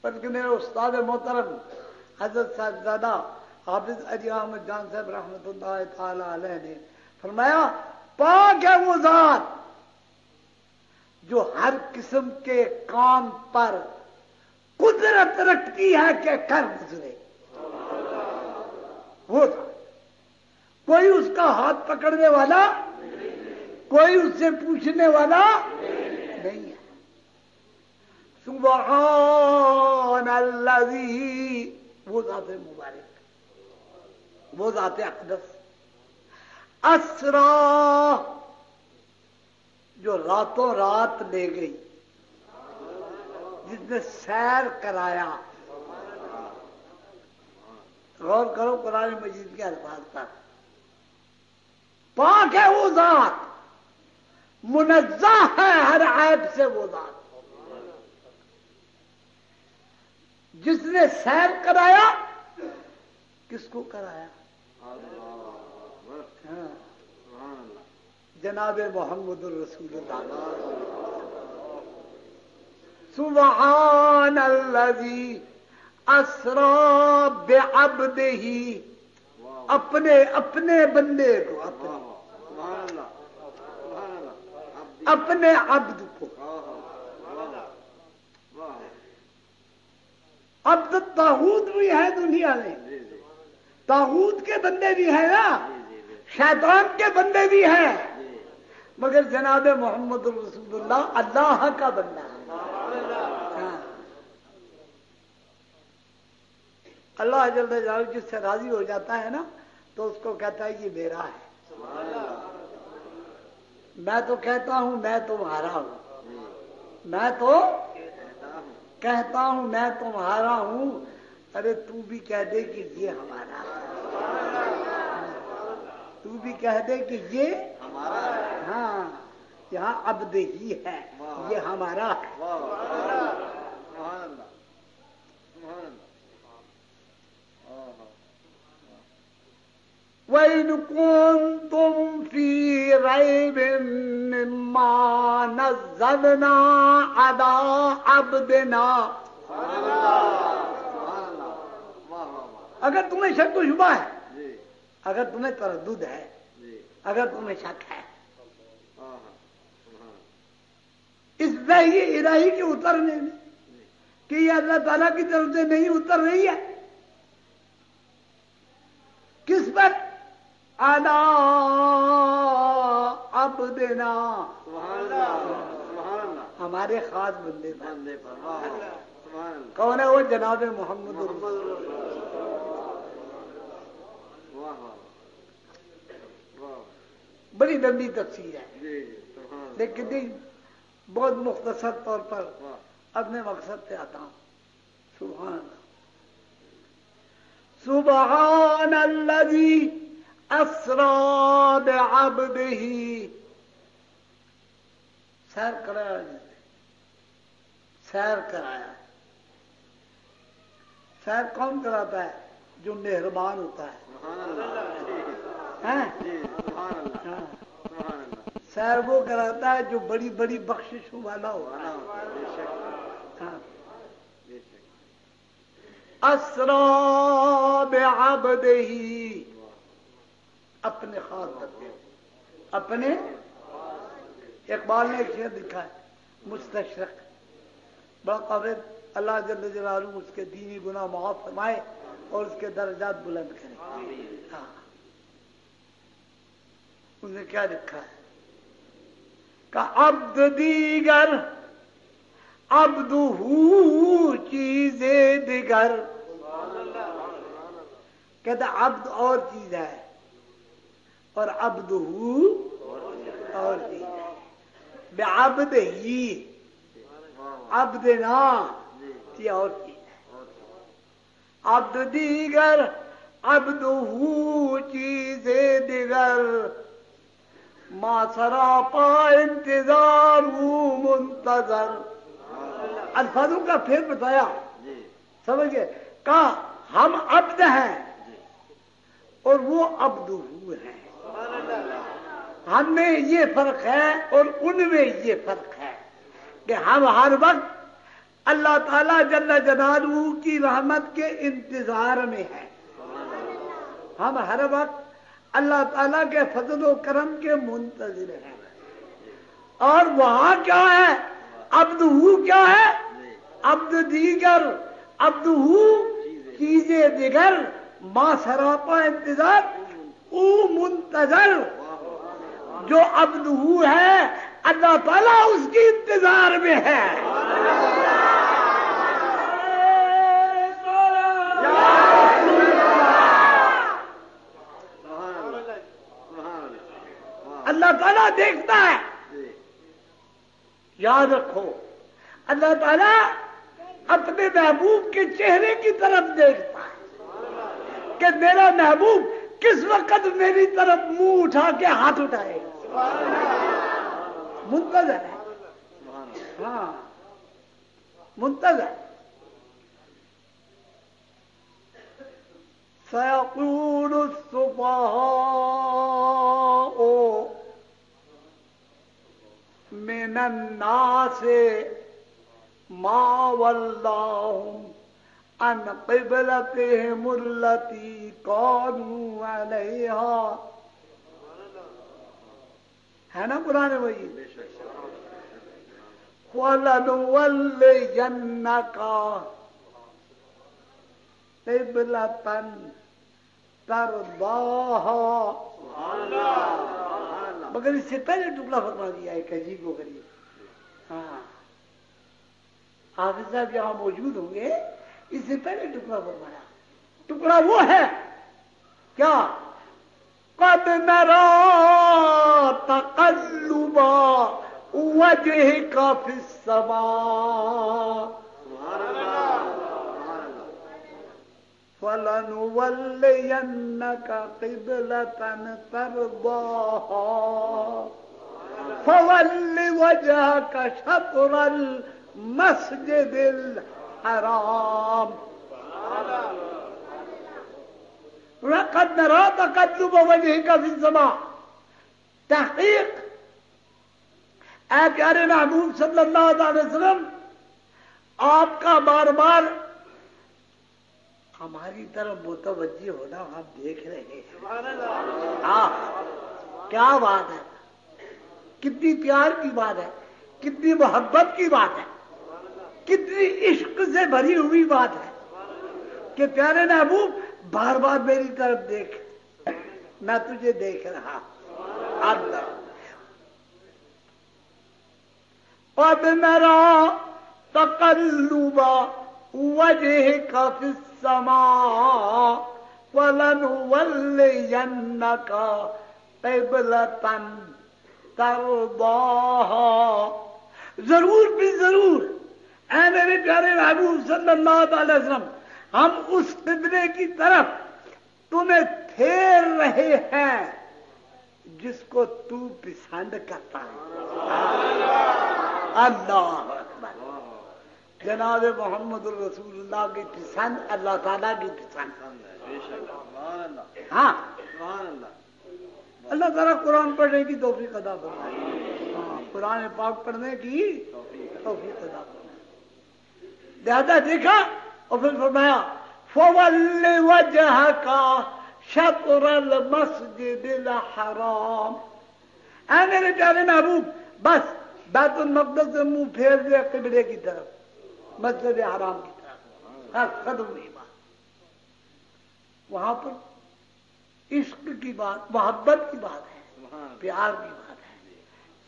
بلکہ میرے استاد محترم حضرت صاحبزادہ حافظ علی احمد جان صاحب رحمۃ اللہ تعالی علیہ نے فرمایا پاک ہے وہ ذات جو ہر قسم کے کام پر قدرت رکھتی ہے کہ کر گزرے۔ وہ تھا، کوئی اس کا ہاتھ پکڑنے والا، کوئی اس سے پوچھنے والا نہیں ہے۔ سبحان الذی، وہ ذات مبارک، وہ ذات اقدس، اسرا، جو راتوں رات لے گئی، جس نے سیر کرایا۔ غور کرو قرآن مجید کے الفاظ پر، پاک ہے وہ ذات، منزہ ہے ہر عیب سے وہ ذات، جس نے سیر کرایا۔ کس کو کرایا؟ ہاں، جناب محمد الرسول اللہ۔ سبحان الذی اسری بعبدہ، اپنے بندے کو، اپنے عبد کو۔ عبد طاغوت بھی ہے دنیا میں، طاغوت کے بندے بھی ہیں نا، شیطان کے بندے بھی ہیں، مگر جناب محمد رسول اللہ اللہ کا بندہ ہے۔ ہاں، اللہ جل جلالہ جس سے راضی ہو جاتا ہے نا تو اس کو کہتا ہے یہ میرا ہے۔ میں تو کہتا ہوں میں تمہارا ہوں، میں تو کہتا ہوں میں تمہارا ہوں، ارے تو بھی کہہ دے کہ یہ ہمارا ہے، تو بھی کہہ دے کہ یہ ہمارا ہے۔ ہاں، یہاں عبد ہی ہے، یہ ہمارا ہے۔ وَإِن كُنتُمْ فِي رَيْبٍ مِّمَّا نَزَّلْنَا عَلَىٰ عَبْدِنَا، اگر تمہیں شک و شبہ ہے، اگر تمہیں تردد ہے، اگر تمہیں شک ہے اس وحی الہی کے اترنے میں کہ یہ اللہ تعالیٰ کی طرف سے نہیں اتر رہی ہے، کس پر؟ علی عبدنا، ہمارے خاص بندے پر۔ کون ہے وہ؟ جناب محمد رسول۔ بڑی لمبی تفسیر ہے لیکن بہت مختصر طور پر اپنے مقصد پہ آتا ہوں۔ سبحان اللہ، سبحان الذی اسری بعبدہ، سیر کرایا، سیر کرایا۔ سیر کون کراتا ہے؟ جو مہربان ہوتا ہے۔ سیر وہ کراتا ہے جو بڑی بڑی بخششوں والا ہو. اسرا بعبدہ، اپنے خاص بندے، اپنے. اقبال نے ایک شعر لکھا ہے مستشرق، بڑا قابل. اللہ جل جلالہ اس کے دینی گناہ معاف فرمائے اور اس کے درجات بلند کرے. ہاں انہوں نے کیا لکھا ہے کہ عبد دیگر عبد ہو چیز دیگر. کہتا عبد اور چیز ہے اور عبد ہو اور چیز ہے. بعبد ہی عبد نا یہ اور چیز ہے. عبد دیگر عبد ہو چیز دیگر، ما سراپا انتظار ہوں منتظر. الفاظوں کا پھر بتایا، سمجھ گئے. کہا ہم عبد ہیں اور وہ عبد ہو ہیں. ہم میں یہ فرق ہے اور ان میں یہ فرق ہے کہ ہم ہر وقت اللہ تعالیٰ جل جلالہ کی رحمت کے انتظار میں ہیں. ہم ہر وقت اللہ تعالیٰ کے فضل و کرم کے منتظر ہیں. اور وہاں کیا ہے؟ عبد ہو کیا ہے؟ عبد دیگر عبد ہو چیزیں دیگر، ما سراپا انتظار او منتظر. جو عبد ہو ہے اللہ تعالیٰ اس کی انتظار میں ہے. اللہ تعالیٰ دیکھتا ہے. یاد رکھو اللہ تعالیٰ اپنے محبوب کے چہرے کی طرف دیکھتا ہے کہ میرا محبوب کس وقت میری طرف منہ اٹھا کے ہاتھ اٹھائے. منتظر ہے. ہاں منتظر. سيقول السفهاء من الناس ما ولاهم عن قبلتهم التي كانوا عليها. ہے نا قرآن مجید. وَلَنُوَلِّيَنَّكَ قِبْلَةً تَرْضَاهَا. مگر اس سے پہلے ٹکڑا فرما دیا ہے عجیب و غریب. ہاں حافظ صاحب یہاں موجود ہوں گے، اس سے پہلے ٹکڑا فرمایا. ٹکڑا وہ ہے کیا؟ قد نرى تقلب وجهك في السماء فلنولينك قبلة ترضاها فول وجهك شطر المسجد الحرام. وَقَدْ نَرَى تَقَلُّبَ وَجْهِكَ فِي السَّمَاءِ. تحقیق اے پیارے محبوب صلی اللہ علیہ وسلم، آپ کا بار بار ہماری طرف متوجہ ہونا ہم دیکھ رہے ہیں. ہاں کیا بات ہے، کتنی پیار کی بات ہے، کتنی محبت کی بات ہے، کتنی عشق سے بھری ہوئی بات ہے کہ پیارے محبوب بار بار میری طرف دیکھ، میں تجھے دیکھ رہا. اللہ قد نرى تقلب وجهك في السماء فلنولينك قبلة ترضاها. ضرور بھی ضرور اے میرے پیارے محبوب صلی اللہ علیہ وسلم، ہم اس قبلے کی طرف تمہیں پھیر رہے ہیں جس کو تو پسند کرتا ہے. اللہ اکبر. جناب محمد الرسول اللہ کی پسند اللہ تعالیٰ کی پسند. ہاں اللہ تعالیٰ قرآن پڑھنے کی توفیق عطا فرمائے. ہاں قرآن پاک پڑھنے کی توفیق عطا فرمائے. لہذا دیکھا اور پھر فرمایا فَوَلِّ وَجْهَكَ شَطْرَ الْمَسْجِدِ الْحَرَامِ. اے میرے پیارے محبوب بس بیت المقدس سے منہ پھیر دے قبلے کی طرف، مسجد حرام کی طرف. ختم ہوئی بات. وہاں پر عشق کی بات، محبت کی بات ہے، پیار کی بات ہے.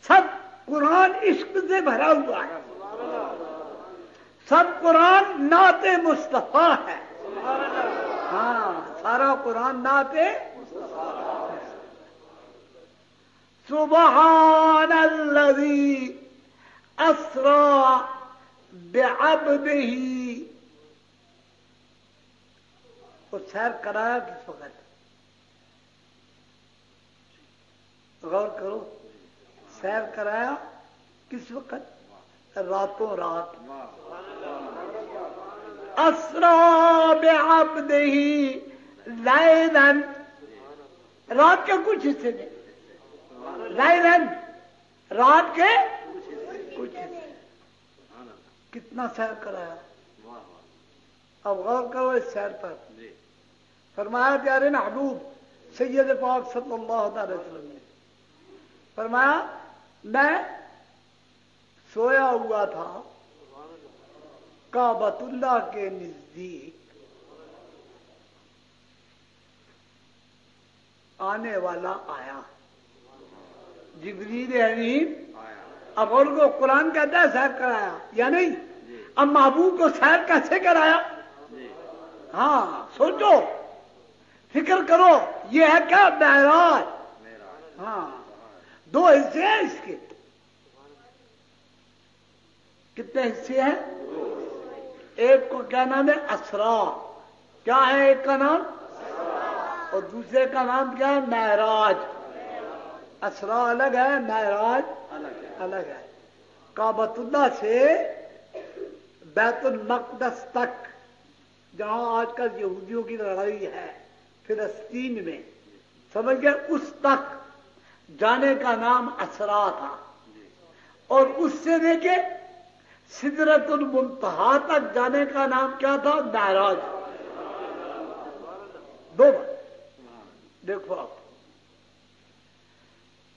سب قرآن عشق سے بھرا ہوا ہے. سب قرآن نعت مصطفیٰ ہے. ہاں سارا قرآن نعت سبحان الذی اسری بعبدہ. وہ سیر کرایا کس وقت؟ غور کرو، سیر کرایا کس وقت؟ راتوں رات. اسری بعبدہ لیلا، رات کے کچھ حصے میں، لیلا رات کے کچھ حصے. کتنا سیر کرایا. اب غور کرو اس سیر پر. فرمایا پیارے محبوب سید پاک صلی اللہ علیہ وسلم نے فرمایا میں سویا ہوا تھا کعبۃ اللہ کے نزدیک، آنے والا آیا جبریل امین. اب اور کو قرآن کہتا ہے سیر کرایا یا نہیں؟ اب محبوب کو سیر کیسے کرایا؟ ہاں سوچو، فکر کرو. یہ ہے کیا؟ معراج. ہاں دو حصے ہیں اس کے. کتنے حصے ہیں؟ ایک کو کیا نام ہے؟ اسرا. کیا ہے ایک کا نام؟ اور دوسرے کا نام کیا ہے؟ معراج. اسرا الگ ہے، معراج الگ ہے. کعبۃ اللہ سے بیت المقدس تک، جہاں آج کل یہودیوں کی لڑائی ہے فلسطین میں، سمجھ گئے، اس تک جانے کا نام اسرا تھا. اور اس سے لے کے سدرۃ المنتہا تک جانے کا نام کیا تھا؟ معراج. دو بار دیکھو آپ.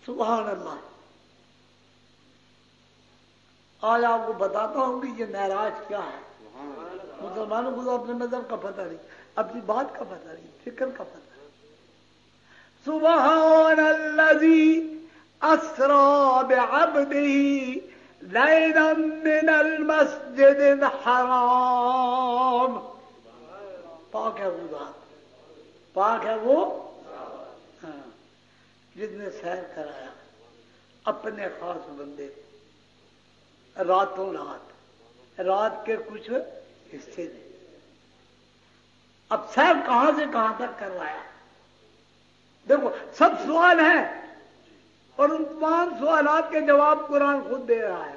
سبحان اللہ. آج آپ کو بتاتا ہوں کہ یہ معراج کیا ہے. مسلمانوں کو تو اپنے مذہب کا پتہ نہیں، اپنی بات کا پتہ نہیں، فکر کا پتہ نہیں. سبحان الذی اسری بعبدہ لیلا من المسجد الحرام. پاک ہے وہ ذات، پاک ہے وہ جس نے سیر کرایا اپنے خاص بندے کو راتوں رات، رات کے کچھ حصے میں. اب سیر کہاں سے کہاں تک کروایا؟ دیکھو سب سوال ہیں اور ان تمام سوالات کے جواب قرآن خود دے رہا ہے.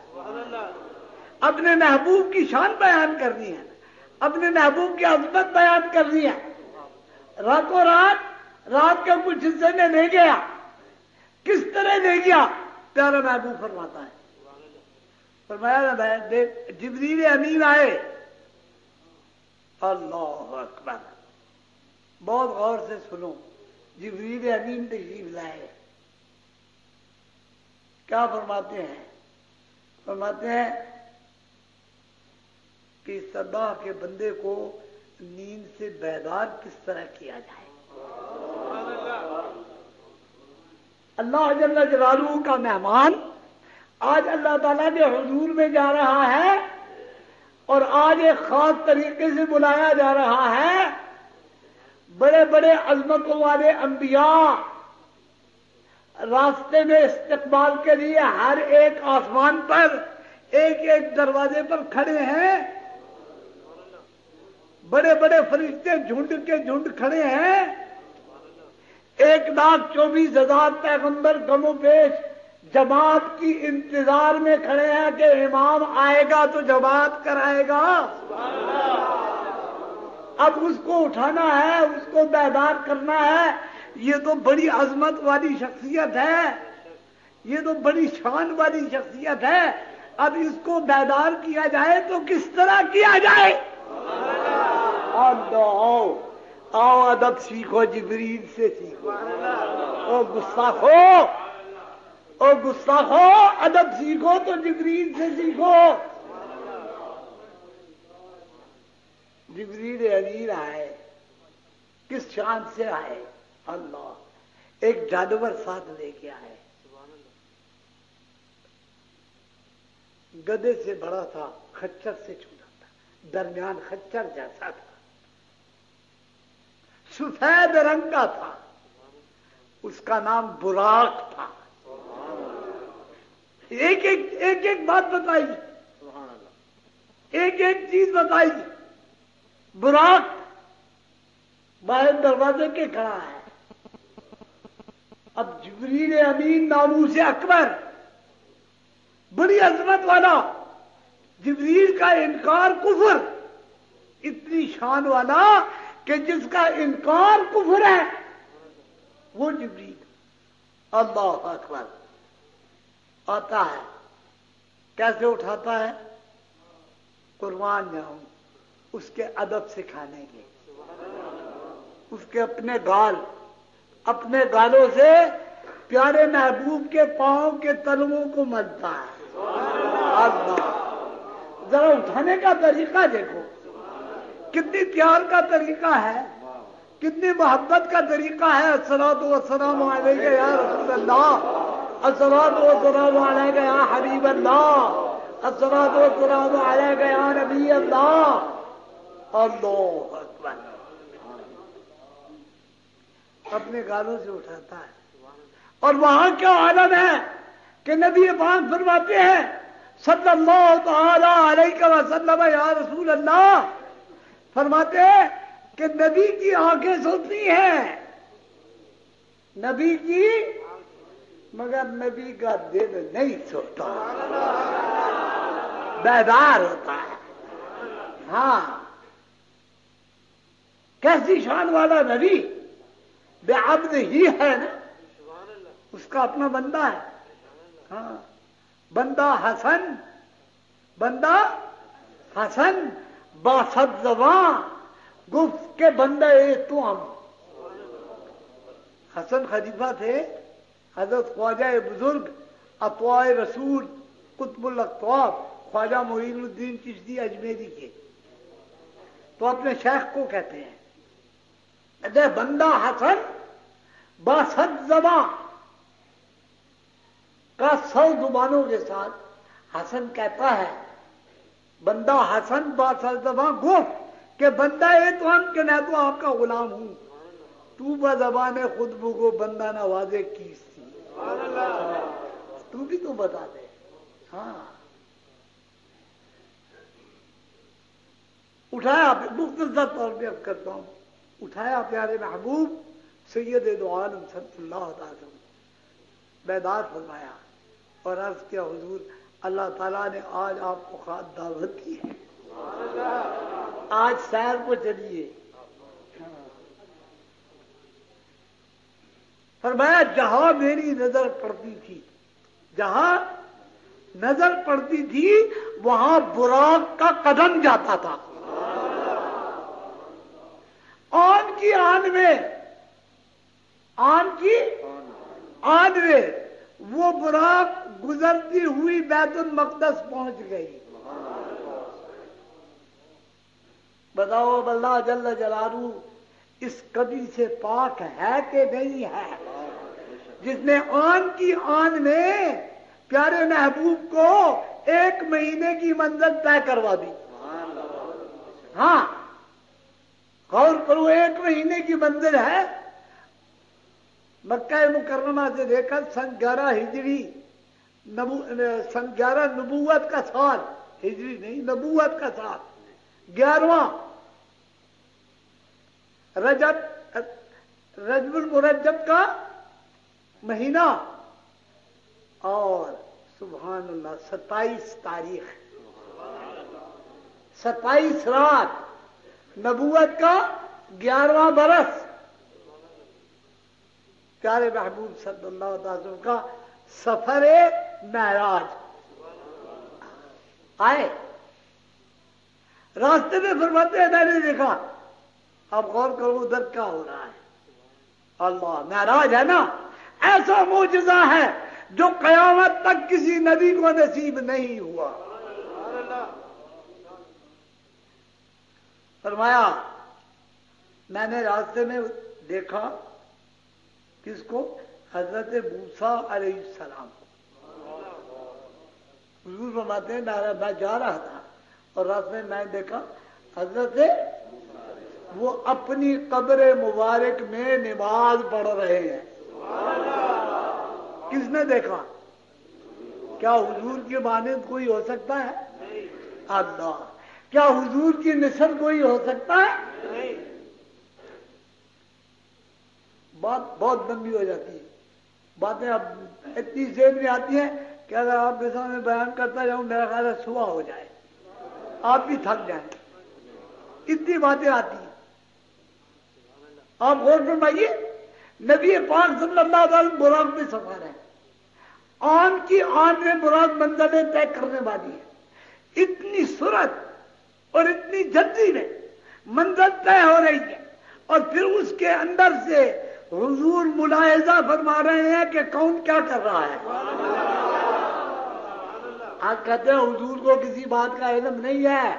اپنے محبوب کی شان بیان کرنی ہے، اپنے محبوب کی عظمت بیان کرنی ہے. راتوں رات، رات کے کچھ حصے میں لے گیا. کس طرح لے گیا؟ پیارا محبوب فرماتا ہے، فرمایا جبریل امین آئے. اللہ اکبر. بہت غور سے سنو. جبریل امین تشریف لائے. کیا فرماتے ہیں؟ فرماتے ہیں کہ صدا کے بندے کو نیند سے بیدار کس طرح کیا جائے. اللہ جل جلالہ کا مہمان آج اللہ تعالیٰ کے حضور میں جا رہا ہے اور آج ایک خاص طریقے سے بلایا جا رہا ہے. بڑے بڑے عظمتوں والے انبیاء راستے میں استقبال کے لیے ہر ایک آسمان پر ایک ایک دروازے پر کھڑے ہیں. بڑے بڑے فرشتے جھنڈ کے جھنڈ کھڑے ہیں. 1,24,000 پیغمبر گم و پیش جماعت کی انتظار میں کھڑے ہیں کہ امام آئے گا تو جماعت کرائے گا. اب اس کو اٹھانا ہے، اس کو بیدار کرنا ہے. یہ تو بڑی عظمت والی شخصیت ہے، یہ تو بڑی شان والی شخصیت ہے، اب اس کو بیدار کیا جائے تو کس طرح کیا جائے؟ آؤ آؤ ادب سیکھو، جبریل سے سیکھو۔ او گستاخو ادب سیکھو تو جبریل سے سیکھو۔ جبریل امین آئے، کس شان سے آئے؟ اللہ ایک جانور ساتھ لے کے آئے، گدے سے بڑا تھا، خچر سے چھوٹا تھا، درمیان خچر جیسا تھا، سفید رنگ کا تھا، اس کا نام براق تھا۔ ایک ایک بات بتائی، ایک ایک چیز بتائی۔ براق باہر دروازے کے کھڑا ہے، اب جبریل امین ناموس اکبر، بڑی عظمت والا، جبریل کا انکار کفر، اتنی شان والا کہ جس کا انکار کفر ہے وہ جبریل۔ اللہ اکبر آتا ہے، کیسے اٹھاتا ہے؟ قربان جاؤں اس کے ادب سکھانے کے، اس کے اپنے گالوں سے پیارے محبوب کے پاؤں کے تلووں کو ملتا ہے۔ اللہ ذرا اٹھانے کا طریقہ دیکھو، کتنی پیار کا طریقہ ہے، کتنی محبت کا طریقہ ہے۔ الصلاۃ والسلام علیک یا رسول اللہ، الصلاۃ والسلام علیک یا حبیب اللہ، الصلاۃ والسلام علیک یا نبی اللہ۔ اللہ اکبر، اپنے گالوں سے اٹھاتا ہے، اور وہاں کیا عالم ہے کہ نبی پاک فرماتے ہیں صلی اللہ تعالی علیہ وسلم یا رسول اللہ، فرماتے ہیں کہ نبی کی آنکھیں سوتی ہیں، نبی کی، مگر نبی کا دل نہیں سوتا، بیدار ہوتا ہے۔ ہاں کیسی شان والا نبی، بے عبد ہی ہے نا، اس کا اپنا بندہ ہے۔ ہاں بندہ حسن باسد زباں گفت کے بندہ تو ہم۔ حسن خلیفہ تھے حضرت خواجہ بزرگ اطواع رسول قطب الاقطاب خواجہ معین الدین چشتی اجمیری کے، تو اپنے شیخ کو کہتے ہیں بندہ حسن باسد زباں کا 100 زبانوں کے ساتھ حسن کہتا ہے، بندہ حسن باسد زباں گفت کہ بندہ تو ہم کہ میں تو آپ کا غلام ہوں، تو بزبان خود بگو بندہ نوازے کیسی، تو بھی تو بتا دے۔ ہاں اٹھایا، مختصر طور پہ اب کرتا ہوں، اٹھایا پیارے محبوب سید دو عالم صلی اللہ تعالی وسلم، بیدار فرمایا اور عرض کیا حضور اللہ تعالیٰ نے آج آپ کو خاص دعوت دی ہے، آج سیر کو چلیے۔ فرمایا جہاں میری نظر پڑتی تھی، جہاں نظر پڑتی تھی وہاں براق کا قدم جاتا تھا، آن کی آن میں وہ براق گزرتی ہوئی بیت المقدس پہنچ گئی۔ بتاؤ اب اللہ جل جلالہ اس کبھی سے پاک ہے کہ نہیں ہے، جس نے آن کی آن میں پیارے محبوب کو 1 مہینے کی منزل طے کروا دی۔ ہاں غور کرو، 1 مہینے کی منزل ہے، مکہ مکرمہ سے لے کر سن 11 ہجری، سن 11 نبوت کا سال، ہجری نہیں نبوت کا سال، 11واں رجب المرجب کا مہینہ، اور سبحان اللہ 27 تاریخ، 27 رات، نبوت کا 11واں برس، پیارے محبوب صلی اللہ علیہ وسلم کا سفر معراج آئے، راستے میں فرماتے ہیں میں نے دیکھا، اب غور کرو ادھر کیا ہو رہا ہے؟ اللہ، معراج ہے نا، ایسا معجزہ ہے جو قیامت تک کسی نبی کو نصیب نہیں ہوا۔ فرمایا میں نے راستے میں دیکھا کس کو؟ حضرت موسیٰ علیہ السلام کو۔ حضور فرماتے ہیں میں جا رہا تھا اور راستے میں نے دیکھا حضرت وہ اپنی قبر مبارک میں نماز پڑھ رہے ہیں۔ کس نے دیکھا؟ کیا حضور کی مانند کوئی ہو سکتا ہے؟ اللہ، کیا حضور کی نسل کوئی ہو سکتا ہے؟ بات بہت لمبی ہو جاتی ہے، باتیں اب اتنی ذہن میں آتی ہیں کہ اگر آپ کے سامنے بیان کرتا جاؤں میرا خیال ہے صبح ہو جائے، آپ بھی تھک جائیں، اتنی باتیں آتی ہیں۔ آپ غور فرمائیے، نبی پاک صلی اللہ علیہ وسلم براق میں سفر ہے، آن کی آن میں براق منزلیں طے کرنے والی ہے، اتنی سرعت اور اتنی جلدی میں منزل طے ہو رہی ہے، اور پھر اس کے اندر سے حضور ملاحظہ فرما رہے ہیں کہ کون کیا کر رہا ہے۔ آپ کہتے ہیں حضور کو کسی بات کا علم نہیں ہے۔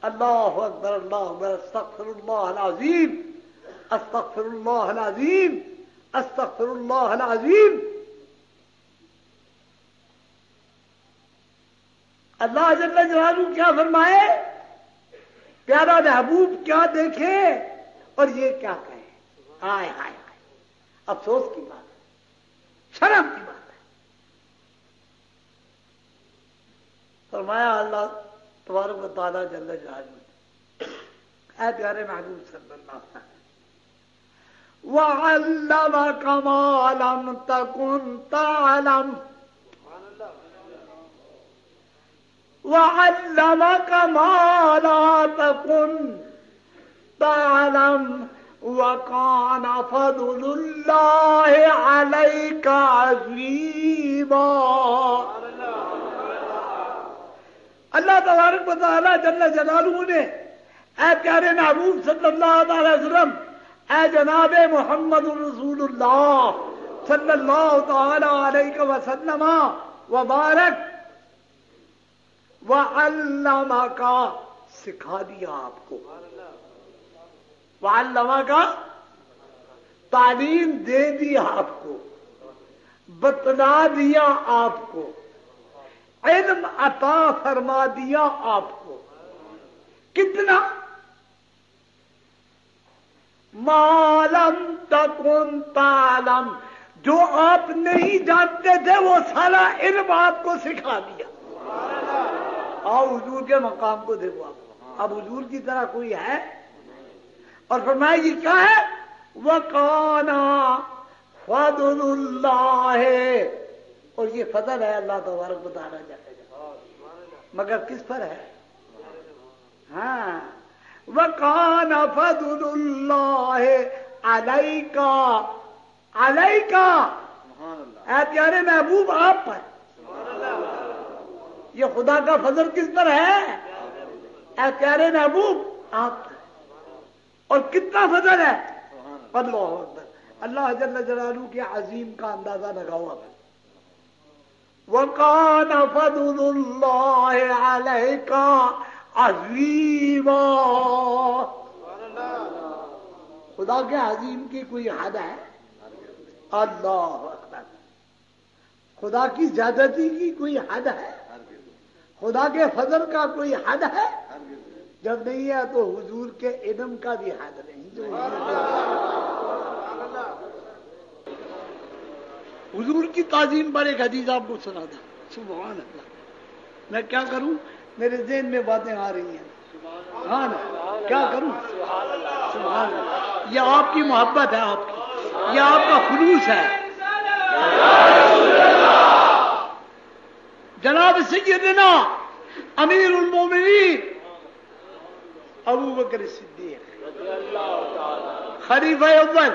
اللہ اکبر، اللہ اکبر، استغفر اللہ العظیم، استغفر اللہ العظیم، استغفر اللہ العظیم۔ اللہ جل جلالہ کیا فرمائے، پیارا محبوب کیا دیکھے اور یہ کیا کہے؟ ہائے ہائے ہائے، افسوس کی بات ہے، شرم کی بات ہے۔ فرمایا اللہ تبارک و تعالیٰ جل جلالہ، اے پیارے محبوب صلی اللہ علیہ وسلم، وَعَلَّمَكَ مَا لَمْ تَكُنْ تَعْلَمُ، وَعَلَّمَكَ مَا لَا تَكُنْ تَعْلَمُ وَكَانَ فَضْلُ اللَّهِ عَلَيْكَ عَظِيمًا۔ اللہ تبارک و تعالیٰ جل جلالہ نے اے پیارے محبوب صلی اللہ علیہ وسلم، اے جناب محمد رسول اللہ صلی اللہ تعالی علیہ وسلم وبارک، وَعَلَّمَكَ سکھا دیا آپ کو، وَعَلَّمَكَ تعلیم دے دی آپ کو، بتلا دیا آپ کو، علم عطا فرما دیا آپ کو۔ کتنا؟ مَا لَمْ تَكُنْ تَعْلَمُ، جو آپ نہیں جانتے تھے وہ سارا علم آپ کو سکھا دیا۔ آؤ حضور کے مقام کو دیکھو، آپ اب حضور کی طرح کوئی ہے؟ اور فرمایا یہ کیا ہے؟ وَقَانَ فَضْلُ اللَّهِ، اور یہ فضل ہے اللہ تبارک و تعالیٰ جل جلالہ، مگر کس پر ہے؟ ہاں، وَقَانَ فَضْلُ اللَّهِ عَلَيْكَ، عَلَيْكَ اے پیارے محبوب آپ پر، یہ خدا کا فضل کس پر ہے؟ اے پیارے محبوب آپ پر۔ اور کتنا فضل ہے؟ اللہ اکبر، اللہ جل جلالہ کے عظیم کا اندازہ لگاؤ آپ۔ وَقَانَ فَضْلُ اللَّهِ عَلَيْكَ عَظِيمًا، خدا کے عظیم کی کوئی حد ہے؟ اللہ اکبر، خدا کی زیادتی کی کوئی حد ہے؟ خدا کے فضل کا کوئی حد ہے؟ جب نہیں ہے تو حضور کے علم کا بھی حد نہیں۔ حضور کی تعظیم پر ایک حدیث آپ کو سنا تھا، سبحان اللہ، میں کیا کروں، میرے ذہن میں باتیں آ رہی ہیں، سبحان اللہ، کیا کروں، سبحان اللہ، یہ آپ کی محبت ہے، آپ کی، یہ آپ کا خلوص ہے۔ جناب سیدنا امیر المومنین ابو بکر صدیق، خلیفہ اول،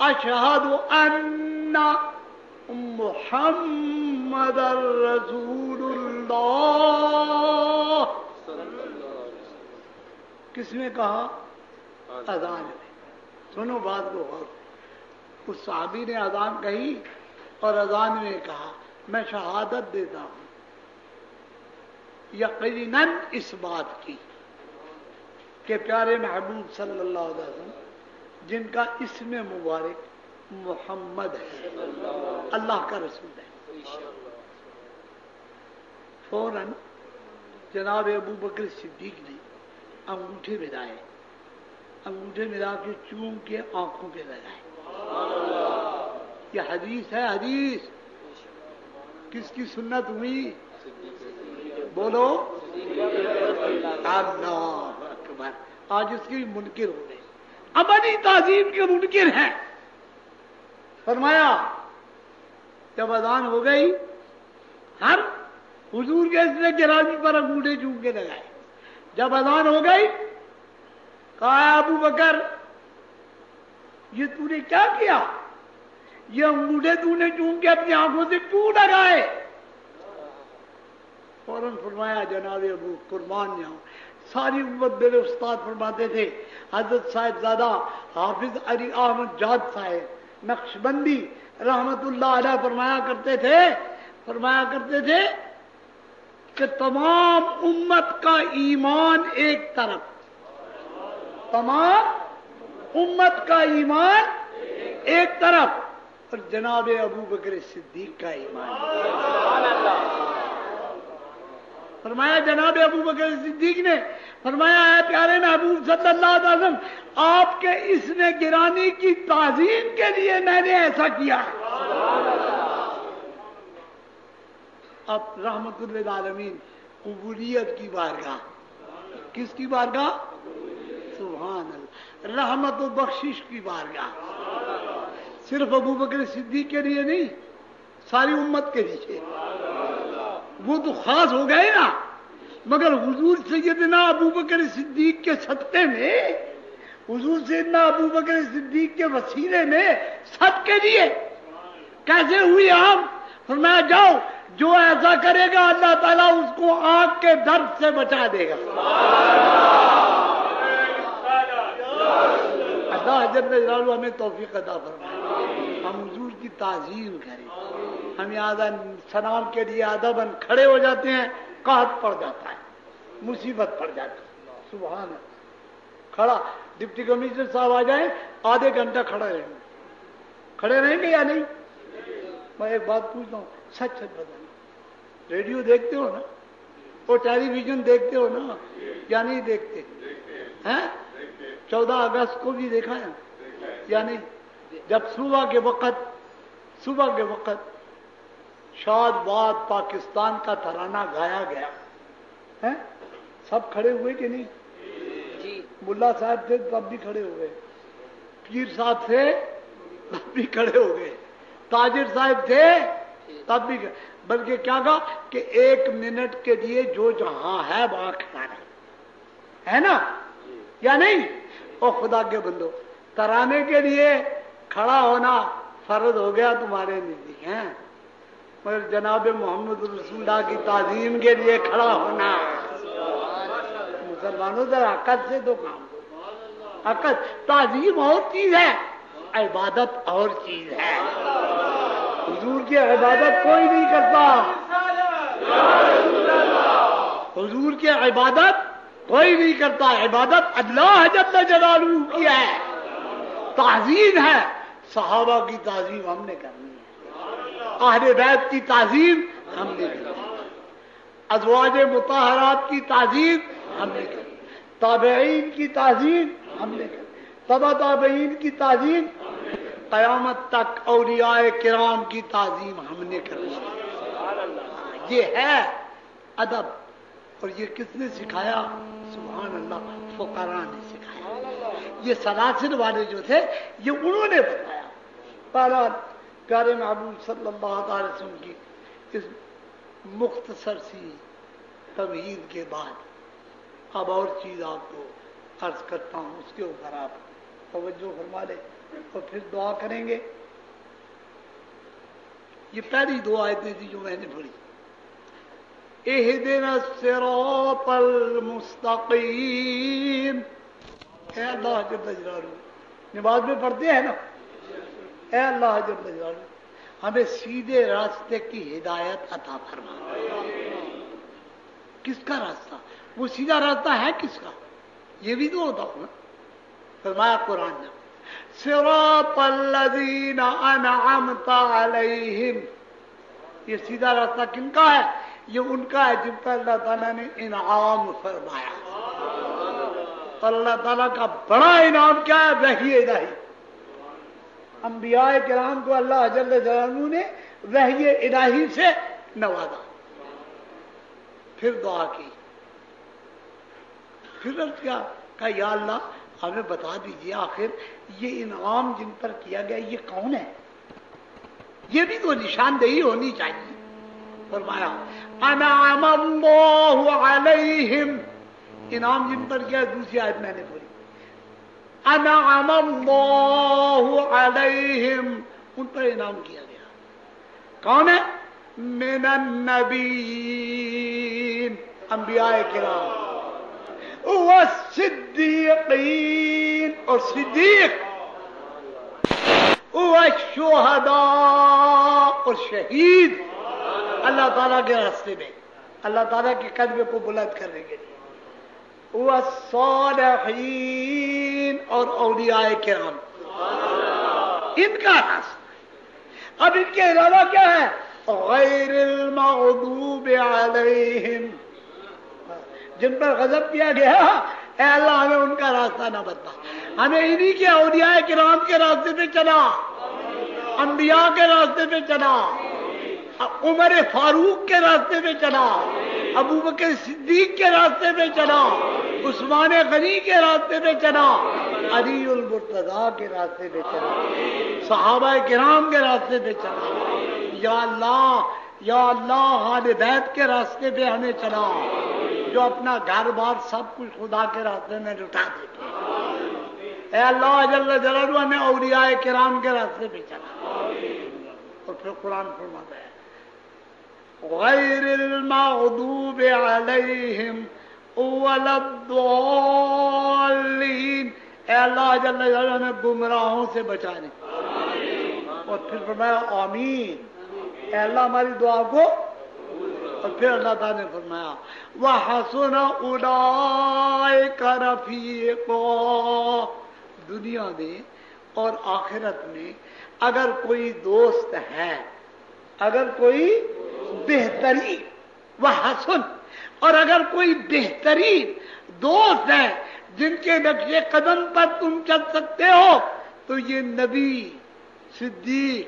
اشہد ان محمد رسول اللہ. کس نے کہا؟ اذان میں. سنو بات کو غور. اس صحابی نے اذان کہی اور اذان میں کہا میں شہادت دیتا ہوں یقیناً اس بات کی کہ پیارے محبوب صلی اللہ علیہ وسلم جن کا اسم مبارک محمد ہے اللہ کا رسول ہے. فوراً جناب ابو بکر صدیق نے انگوٹھے ملائے, انگوٹھے ملا کے چوم کے آنکھوں پہ لگائے. یہ حدیث ہے, حدیث. کس کی سنت ہوئی؟ بولو اللہ اکبر. آج اس کی منکر ہو گئے, ابدی تعظیم کے منکر ہیں. فرمایا جب اذان ہو گئی ہر حضور کے اس نے گرامی پر انگوٹھے چوم کے لگائے. جب اذان ہو گئی کہا ابو بکر یہ تو نے کیا کیا؟ یہ انگوٹھے تو نے چوم کے اپنی آنکھوں سے کیوں لگائے؟ فوراً فرمایا جناب ابو قربان جاؤں, ساری امت میرے استاد فرماتے تھے, حضرت صاحب زادہ حافظ علی احمد جاد صاحب نقشبندی رحمت اللہ علیہ فرمایا کرتے تھے کہ تمام امت کا ایمان ایک طرف, تمام امت کا ایمان ایک طرف, اور جناب ابو بکر صدیق کا ایمان. فرمایا جناب ابو بکر صدیق نے فرمایا ہے پیارے محبوب صلی اللہ علیہ وسلم آپ کے اس نے گرانی کی تعظیم کے لیے میں نے ایسا کیا. اب رحمت للعالمین قبولیت کی بارگاہ, کس کی بارگاہ؟ سبحان اللہ. رحمت و بخشش کی بارگاہ, صرف ابو بکر صدیق کے لیے نہیں ساری امت کے لیے. وہ تو خاص ہو گئے نا, مگر حضور سیدنا ابو بکر صدیق کے صدقے میں, حضور سیدنا ابو بکر صدیق کے وسیلے میں سب کے لیے کیسے ہوئی عام. فرمایا جاؤ جو ایسا کرے گا اللہ تعالیٰ اس کو آنکھ کے درد سے بچا دے گا. اللہ جل جلالہ ہمیں توفیق عطا فرمائے, ہم حضور کی تعظیم کریں. ہم یہاں سلام کے لیے ادباً کھڑے ہو جاتے ہیں, قحط پڑ جاتا ہے, مصیبت پڑ جاتی ہے. سبحان اللہ. کھڑا ڈپٹی کمشنر صاحب آ جائیں آدھے گھنٹہ کھڑے رہیں گے یا نہیں؟ میں ایک بات پوچھتا ہوں, سچ بتانا, ریڈیو دیکھتے ہو نا, اور ٹیلی ویژن دیکھتے ہو نا یا نہیں دیکھتے ہیں؟ 14 اگست کو بھی دیکھا ہے یا نہیں؟ جب صبح کے وقت شاد باد پاکستان کا ترانہ گایا گیا ہے, سب کھڑے ہوئے کہ نہیں؟ ملا صاحب تھے تب بھی کھڑے ہوئے, پیر صاحب تھے تب بھی کھڑے ہو گئے, تاجر صاحب تھے تب بھی, بلکہ کیا کہا کہ 1 منٹ کے لیے جو جہاں ہے وہاں کھڑا رہے, ہے نا یا نہیں؟ اور خدا کے بندو ترانے کے لیے کھڑا ہونا فرض ہو گیا تمہارے نزدیک ہیں, مگر جناب محمد رسول اللہ کی تعظیم کے لیے کھڑا ہونا مسلمانوں ذرا عقل سے تو کام دو. عقل, تعظیم اور چیز ہے, عبادت اور چیز ہے. حضور کی عبادت کوئی نہیں کرتا, حضور کی عبادت کوئی نہیں کرتا. عبادت اللہ جل جلالہ کی ہے, تعظیم ہے. صحابہ کی تعظیم ہم نے کرنی ہے, اہل بیت کی تعظیم ہم نے کرنی ہے, ازواج مطہرات کی تعظیم ہم نے کرنی, تابعین کی تعظیم ہم نے کرنی, تبع تابعین کی تعظیم, قیامت تک اولیاء کرام کی تعظیم ہم نے کرنی ہے. یہ ہے ادب, اور یہ کس نے سکھایا؟ سبحان اللہ, فقراء نے سکھایا. یہ سلاسل والے جو تھے یہ انہوں نے بتایا. بہرحال پیارے محبوب صلی اللہ علیہ وسلم کی اس مختصر سی تمہید کے بعد اب اور چیز آپ کو عرض کرتا ہوں, اس کے اوپر آپ توجہ فرما لیں. اور پھر دعا کریں گے. یہ پہلی دو آیتیں تھی جو میں نے پڑھی. اہدنا الصراط المستقیم. اے اللہ جل جلالہ، نماز میں پڑھتے ہیں نا، اے اللہ جل جلالہ ہمیں سیدھے راستے کی ہدایت عطا فرما. کس کا راستہ؟ وہ سیدھا راستہ ہے کس کا؟ یہ بھی تو ہوتا ہوں. فرمایا قرآن نے صراط الذین انعمت علیہم. یہ سیدھا راستہ کن کا ہے؟ یہ ان کا ہے جن پر اللہ تعالیٰ نے انعام فرمایا. اور اللہ تعالیٰ کا بڑا انعام کیا ہے؟ وحی الہی. انبیاء کرام کو اللہ جل جلالہ نے وحی الہی سے نوازا. پھر دعا کی، پھر عرض کیا کہ یا اللہ ہمیں بتا دیجئے آخر یہ انعام جن پر کیا گیا یہ کون ہے؟ یہ بھی تو نشاندہی ہونی چاہیے. فرمایا انعم اللہ علیہم. انعام جن پر کیا، دوسری آیت میں نے پوری. انعم اللہ علیہم، ان پر انعام کیا گیا. کون ہے؟ من النبیین، انبیاء کرام، والصدیقین، اور صدیق، والشہداء، اور شہید. اللہ تعالیٰ کے راستے میں، اللہ تعالیٰ کے قدمے کو بلند کرنے کے لیے. والصالحین، اور اولیاء کرام. ان کا راستہ. اب ان کے علاوہ کیا ہے؟ غیر المغضوب علیہم، جن پر غضب کیا گیا. اے اللہ ہمیں ان کا راستہ نہ بتا، ہمیں انہی کے اولیاء کرام کے راستے پہ چلا، انبیاء کے راستے پہ چلا، عمر فاروق کے راستے پہ چلا، ابو بکر صدیق کے راستے پہ چلا، عثمان غنی کے راستے پہ چلا، علی المرتضیٰ کے راستے پہ چلا، صحابہ کرام کے راستے پہ چلا. یا اللہ اہل بیت کے راستے پہ ہمیں چلا، جو اپنا گھر بار سب کچھ خدا کے راستے میں لٹا دیتے. اے اللہ جل جلالہ ہمیں اولیاء کرام کے راستے پہ چلا. اور پھر قرآن فرماتا ہے غیر المغضوب علیہم ولا الضالین. اے اللہ جل جلالہ ہمیں گمراہوں سے بچانے. اور پھر فرمایا آمین. اے اللہ ہماری دعا کو. اور پھر اللہ تعالیٰ نے فرمایا وَحَسُنَ أُولَئِكَ رَفِيقًا. دنیا میں اور آخرت میں اگر کوئی دوست ہے، اگر کوئی بہترین وحسن، اور اگر کوئی بہترین دوست ہے جن کے نقش قدم پر تم چل سکتے ہو تو یہ نبی، صدیق،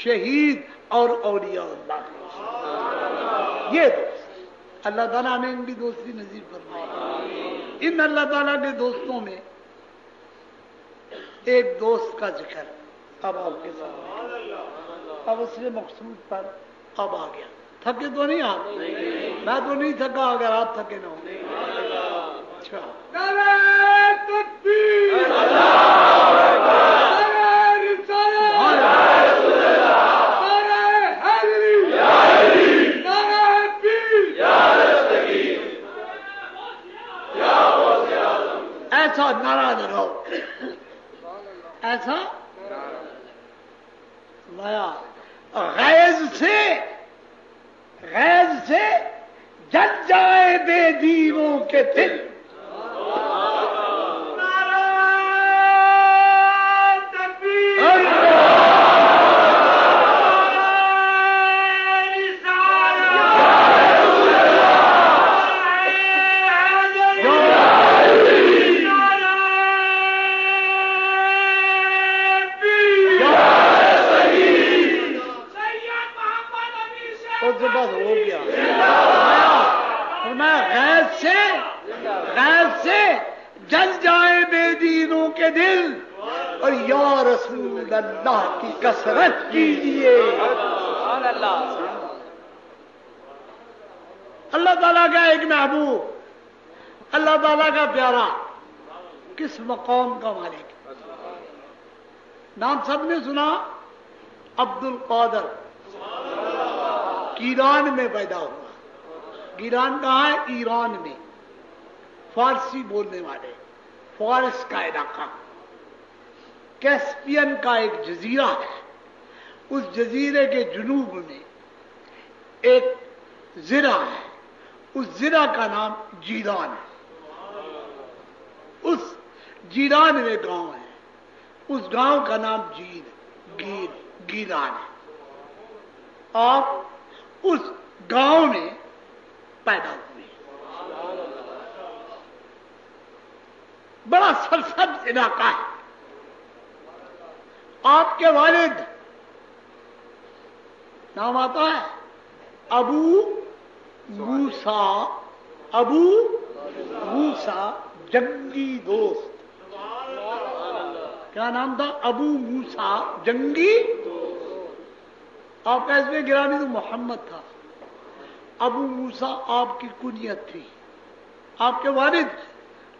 شہید اور اولیاء اللہ. یہ دوست اللہ تعالیٰ نے ان کی دوستی نصیب فرمائی. ان اللہ تعالیٰ کے دوستوں میں ایک دوست کا ذکر اب آپ کے سامنے، اب اس نے مقصود پر اب آ گیا. تھکے تو نہیں آپ؟ میں تو نہیں تھکا، اگر آپ تھکے نہ ہو. اچھا ایسا نعرہ لگاؤ، ایسا لایا. غیظ سے جل جائے بے دیووں کے دل. غیظ سے جل جائے بے دینوں کے دل، اور یا رسول اللہ کی کثرت کیجیے. اللہ تعالیٰ کا ایک محبوب، اللہ تعالیٰ کا پیارا کس مقام کا مالک؟ نام سب نے سنا؟ عبد القادر گیلان میں پیدا ہوا. گیلان کہاں ہے؟ ایران میں. فارسی بولنے والے، فارس کا علاقہ، کیسپین کا ایک جزیرہ ہے. اس جزیرے کے جنوب میں ایک ضلع ہے، اس ضلع کا نام جیلان ہے. اس جیلان میں گاؤں ہے، اس گاؤں کا نام گیلان ہے. آپ اس گاؤں میں پیدا ہوئے. بڑا سرسبز علاقہ ہے. آپ کے والد نام آتا ہے ابو موسیٰ جنگی دوست. کیا نام تھا؟ ابو موسیٰ جنگی. آپ کا اس میں گرامی تو محمد تھا. ابو موسیٰ آپ کی کنیت تھی. آپ کے والد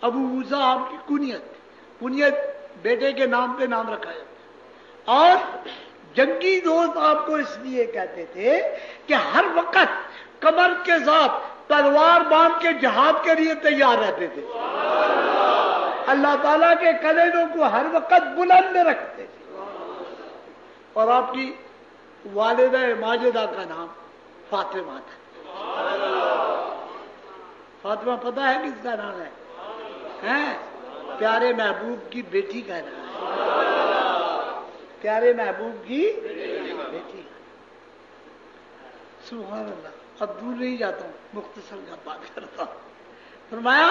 ابو موسیٰ آپ کی کنیت تھی. کنیت بیٹے کے نام پہ نام رکھا جاتا ہے. اور جنگی دوست آپ کو اس لیے کہتے تھے کہ ہر وقت کمر کے ساتھ تلوار باندھ کے جہاد کے لیے تیار رہتے تھے. اللہ تعالیٰ کے کلیموں کو ہر وقت بلند رکھتے تھے. اور آپ کی والدہ ماجدہ کا نام فاطمہ تھا. فاطمہ پتہ ہے کس کا نام ہے؟ پیارے محبوب کی بیٹی کا نام ہے. پیارے محبوب کی بیٹی. سبحان اللہ. اب دور نہیں جاتا ہوں، مختصر کا بات کرتا ہوں. فرمایا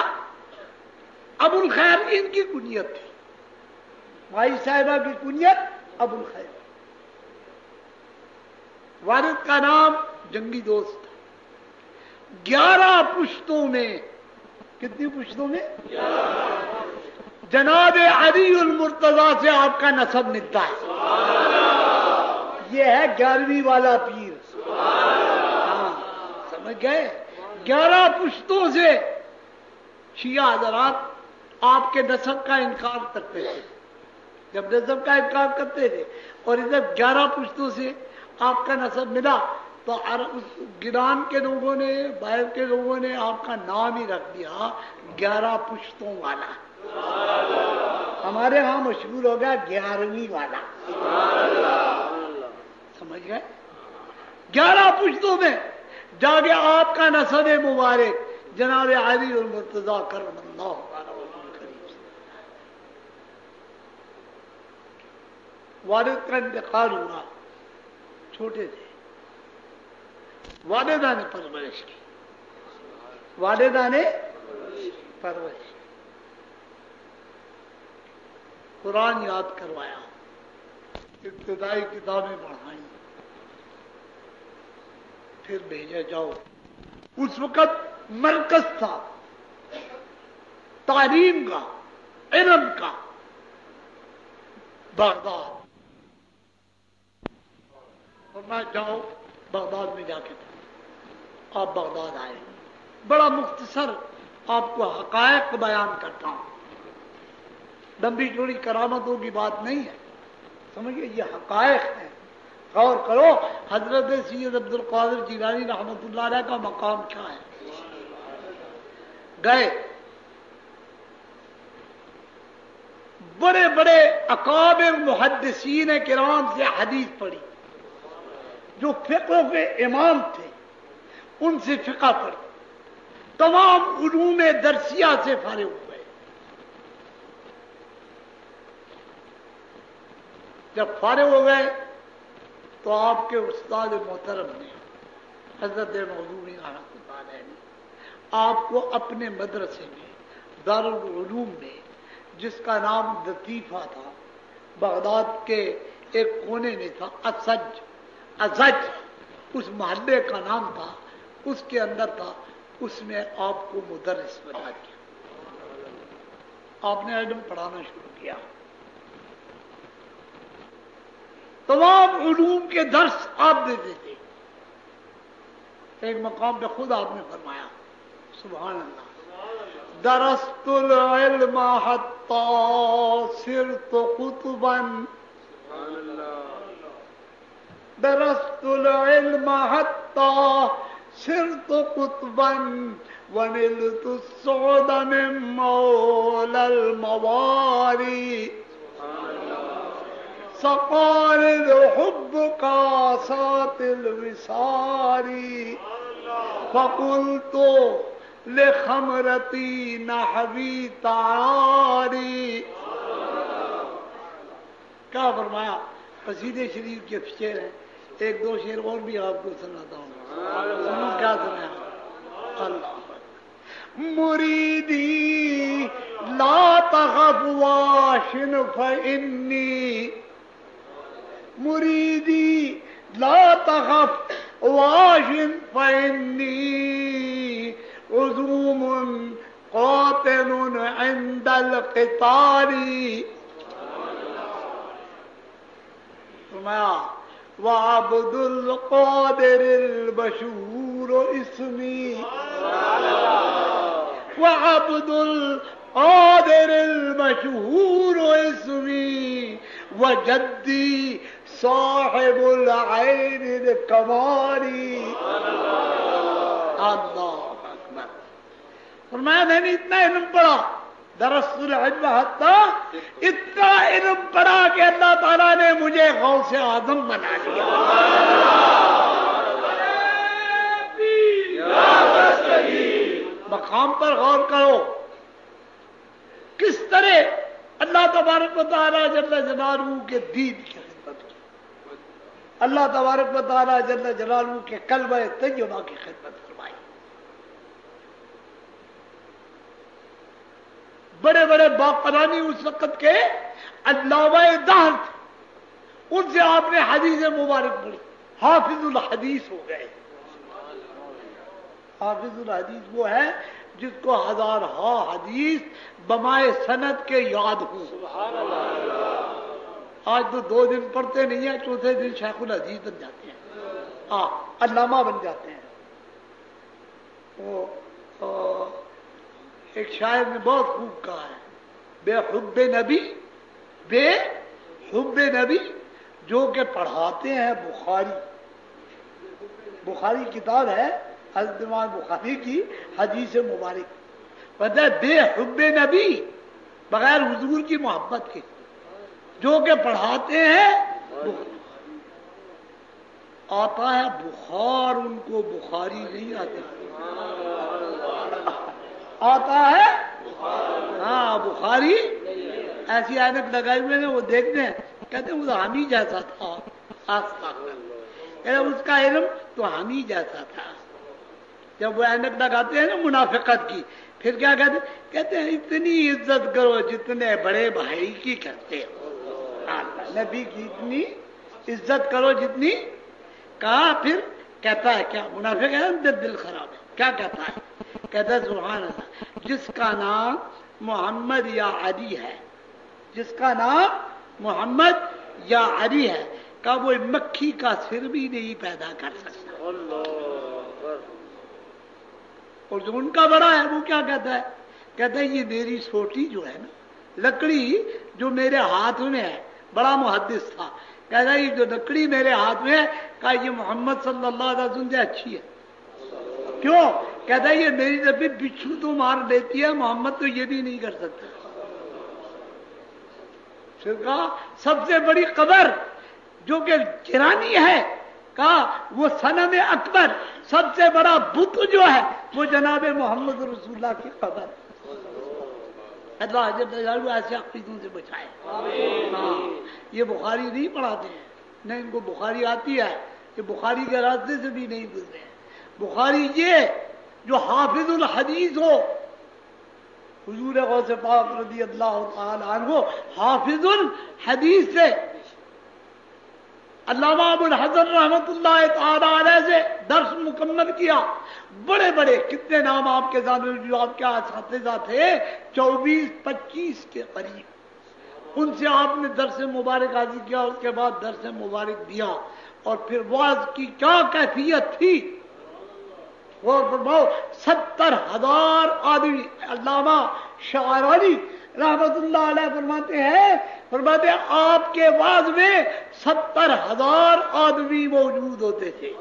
ابو الخیر ان کی کنیت تھی. مائی صاحبہ کی کنیت ابو الخیر. والد کا نام جنگی دوست. 11 پشتوں میں، کتنی پشتوں میں؟ جناب علی المرتضیٰ سے آپ کا نسب ملتا ہے. یہ ہے 11ویں والا پیر. ہاں سمجھ گئے؟ 11 پشتوں سے شیعہ حضرات آپ کے نسب کا انکار کرتے تھے. جب نسب کا انکار کرتے تھے اور ادھر 11 پشتوں سے آپ کا نسب ملا تو گیلان کے لوگوں نے، باہر کے لوگوں نے آپ کا نام ہی رکھ دیا 11 پشتوں والا. ہمارے ہاں مشہور ہو گیا 11ویں والا. سمجھ گئے؟ 11 پشتوں میں جا کے آپ کا نسب مبارک جناب علی المرتضیٰ کرم اللہ والد کا انتقال ہوا. چھوٹے تھے. والدہ نے پرورش کی. والدہ نے پرورش کی. قرآن یاد کروایا، ابتدائی کتابیں پڑھائیں، پھر بھیجا جاؤ. اس وقت مرکز تھا تعلیم کا، علم کا، بغداد. اور میں جاؤ بغداد میں جا کے تھا. آپ بغداد آئے. بڑا مختصر آپ کو حقائق بیان کرتا ہوں. لمبی چوڑی کرامتوں کی بات نہیں ہے، سمجھئے، یہ حقائق ہیں. غور کرو حضرت سید عبد القادر جیلانی رحمۃ اللہ علیہ کا مقام کیا ہے. گئے، بڑے بڑے اکابر محدثین کرام سے حدیث پڑھی. جو فقہ کے امام تھے ان سے فقہ پڑھی. تمام علوم درسیہ سے فارغ ہوئے. جب فارغ ہو گئے تو آپ کے استاد محترم نے حضرت مودودی رحمۃ اللہ علیہ نے آپ کو اپنے مدرسے میں دارالعلوم میں، جس کا نام لطیفہ تھا، بغداد کے ایک کونے میں تھا، ازج اس محلے کا نام تھا، اس کے اندر تھا، اس میں آپ کو مدرس بنا دیا. آپ نے علم پڑھانا شروع کیا. تمام علوم کے درس آپ دیتے تھے. ایک مقام پہ خود آپ نے فرمایا سبحان اللہ، درست العلم حتی صرت قطبا درست العلم حتى صرت قطبا ونلت السعد من مولى المواري سقارد حب كاسات الوسار فقلت لخمرتي نحوی تعاری. کیا فرمایا؟ قصیدے شریف کے شعر ہیں. ایک دو شعر اور بھی آپ کو سناتا ہوں. سنو کیا سنایا. اللہ مریدی لا تخف واشن فإنی مریدی لا تخف واشن فإنی عزوم قاتل عند القتال. فرمایا وعبد القادر المشهور اسمی وعبد القادر المشهور اسمی وجدی صاحب العین الکمالی. اللہ اکبر. فرمایا میں نے اتنا علم پڑھا درست العلم حتی اتنا علم پڑھا کہ اللہ تعالیٰ نے مجھے غوث اعظم بنا لیا. مقام پر غور کرو کس طرح اللہ تبارک و تعالیٰ جل جلالہ کے دین کی خدمت کی, اللہ تبارک و تعالیٰ جل جلالہ کے کلمہ طیبہ کی خدمت فرمائی. بڑے بڑے باقرانی اس وقت کے علامہ دہر تھے, ان سے آپ نے حدیث مبارک پڑھی, حافظ الحدیث ہو گئے. حافظ الحدیث وہ ہے جس کو ہزارہا حدیث بمائے سند کے یاد ہوں. آج تو 2 دن پڑھتے نہیں ہیں, چوتھے دن شیخ الحدیث بن جاتے ہیں, علامہ بن جاتے ہیں. وہ ایک شاعر نے بہت خوب کہا ہے, بے حب نبی بے حب نبی جو کہ پڑھاتے ہیں بخاری. بخاری کتاب ہے حضرت امام بخاری کی حدیث مبارک. پتہ ہے بے حب نبی بغیر حضور کی محبت کے جو کہ پڑھاتے ہیں آتا ہے بخار, ان کو بخاری نہیں آتی. آتا ہے ہاں بخاری. ایسی اینک لگائی ہوئے وہ دیکھتے ہیں کہتے ہیں وہ ہم ہی جیسا تھا. اس کا علم تو ہم ہی جیسا تھا. جب وہ اینک لگاتے ہیں نا منافقت کی, پھر کیا کہتے ہیں اتنی عزت کرو جتنے بڑے بھائی کی کرتے ہو. نبی کی اتنی عزت کرو جتنی. کہا پھر کہتا ہے کیا منافق ہے دل خراب ہے. کیا کہتا ہے؟ کہتا ہے سبحان اللہ جس کا نام محمد یا علی ہے, جس کا نام محمد یا علی ہے, کہ وہ مکھی کا سر بھی نہیں پیدا کر سکتا. اور جو ان کا بڑا ہے وہ کیا کہتا ہے؟ کہتا ہے یہ میری سوٹی جو ہے نا, لکڑی جو میرے ہاتھ میں ہے, بڑا محدث تھا, کہتا ہے یہ جو لکڑی میرے ہاتھ میں ہے کہ یہ محمد صلی اللہ علیہ وسلم سے اچھی ہے. کیوں؟ کہتا ہے یہ میری طرف بچھو تو مار لیتی ہے, محمد تو یہ بھی نہیں کر سکتا. پھر کہا سب سے بڑی قبر جو کہ گرانی ہے, کہا وہ صنم اکبر, سب سے بڑا بت جو ہے وہ جناب محمد رسول اللہ کی قبر. اللہ جب ایسے عقیدوں سے بچائے. ہاں یہ بخاری نہیں پڑھاتے ہیں, نہ ان کو بخاری آتی ہے, کہ بخاری کے راستے سے بھی نہیں گزرے ہیں. بخاری یہ جو حافظ الحدیث ہو, حضور غوث پاک رضی اللہ تعالی عنہ حافظ الحدیث سے, علامہ ابو الحسن رحمت اللہ تعالی علیہ سے درس مکمل کیا. بڑے بڑے کتنے نام آپ کے سامنے جو آپ کے اساتذہ تھے 24-25 کے قریب, ان سے آپ نے درس مبارک حاصل کیا. اس کے بعد درس مبارک دیا, اور پھر واعظ کی کیا کیفیت تھی وہ 70,000 آدمی. علامہ شعرانی رحمت اللہ علیہ فرماتے ہیں فرماتے ہیں آپ کے واز میں 70,000 آدمی موجود ہوتے تھے.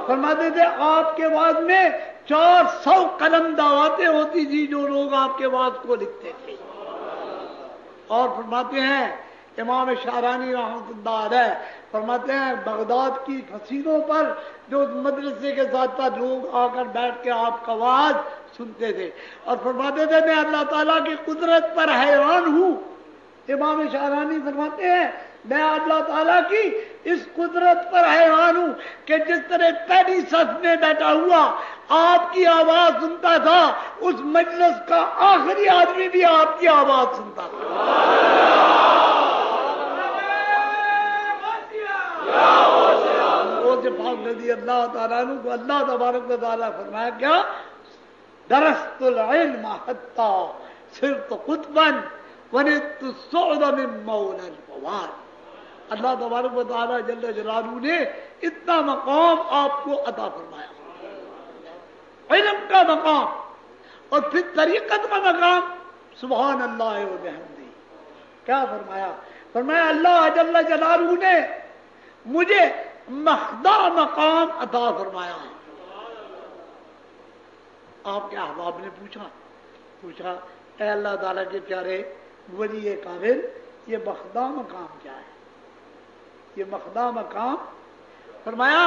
فرماتے تھے آپ کے واز میں 400 قلم دعواتیں ہوتی تھی جو لوگ آپ کے واز کو لکھتے تھے. اور فرماتے ہیں امام شعرانی رحمۃ اللہ علیہ فرماتے ہیں بغداد کی فصیلوں پر جو مدرسے کے ساتھ ساتھ لوگ آ کر بیٹھ کے آپ کا واز سنتے تھے اور فرماتے تھے میں اللہ تعالیٰ کی قدرت پر حیران ہوں. امام شعرانی فرماتے ہیں میں اللہ تعالیٰ کی اس قدرت پر حیران ہوں کہ جس طرح پہلی صف میں بیٹھا ہوا آپ کی آواز سنتا تھا اس مجلس کا آخری آدمی بھی آپ کی آواز سنتا تھا. رضی اللہ تعالیٰ عنہ کو اللہ تبارک و تعالیٰ فرمایا کیا درست العلم حتی صرت قطبا ونت الصعد من مولا الفوار. اللہ تبارک و تعالیٰ جل جلالہ نے اتنا مقام آپ کو عطا فرمایا, علم کا مقام اور پھر طریقت کا مقام. سبحان اللہ و بحمدہ. کیا فرمایا؟ فرمایا اللہ جل جلالہ نے مجھے مخدع مقام عطا فرمایا. آپ کے احباب نے پوچھا اے اللہ تعالیٰ کے پیارے ولی کامل یہ مخدع مقام کیا ہے؟ یہ مخدع مقام فرمایا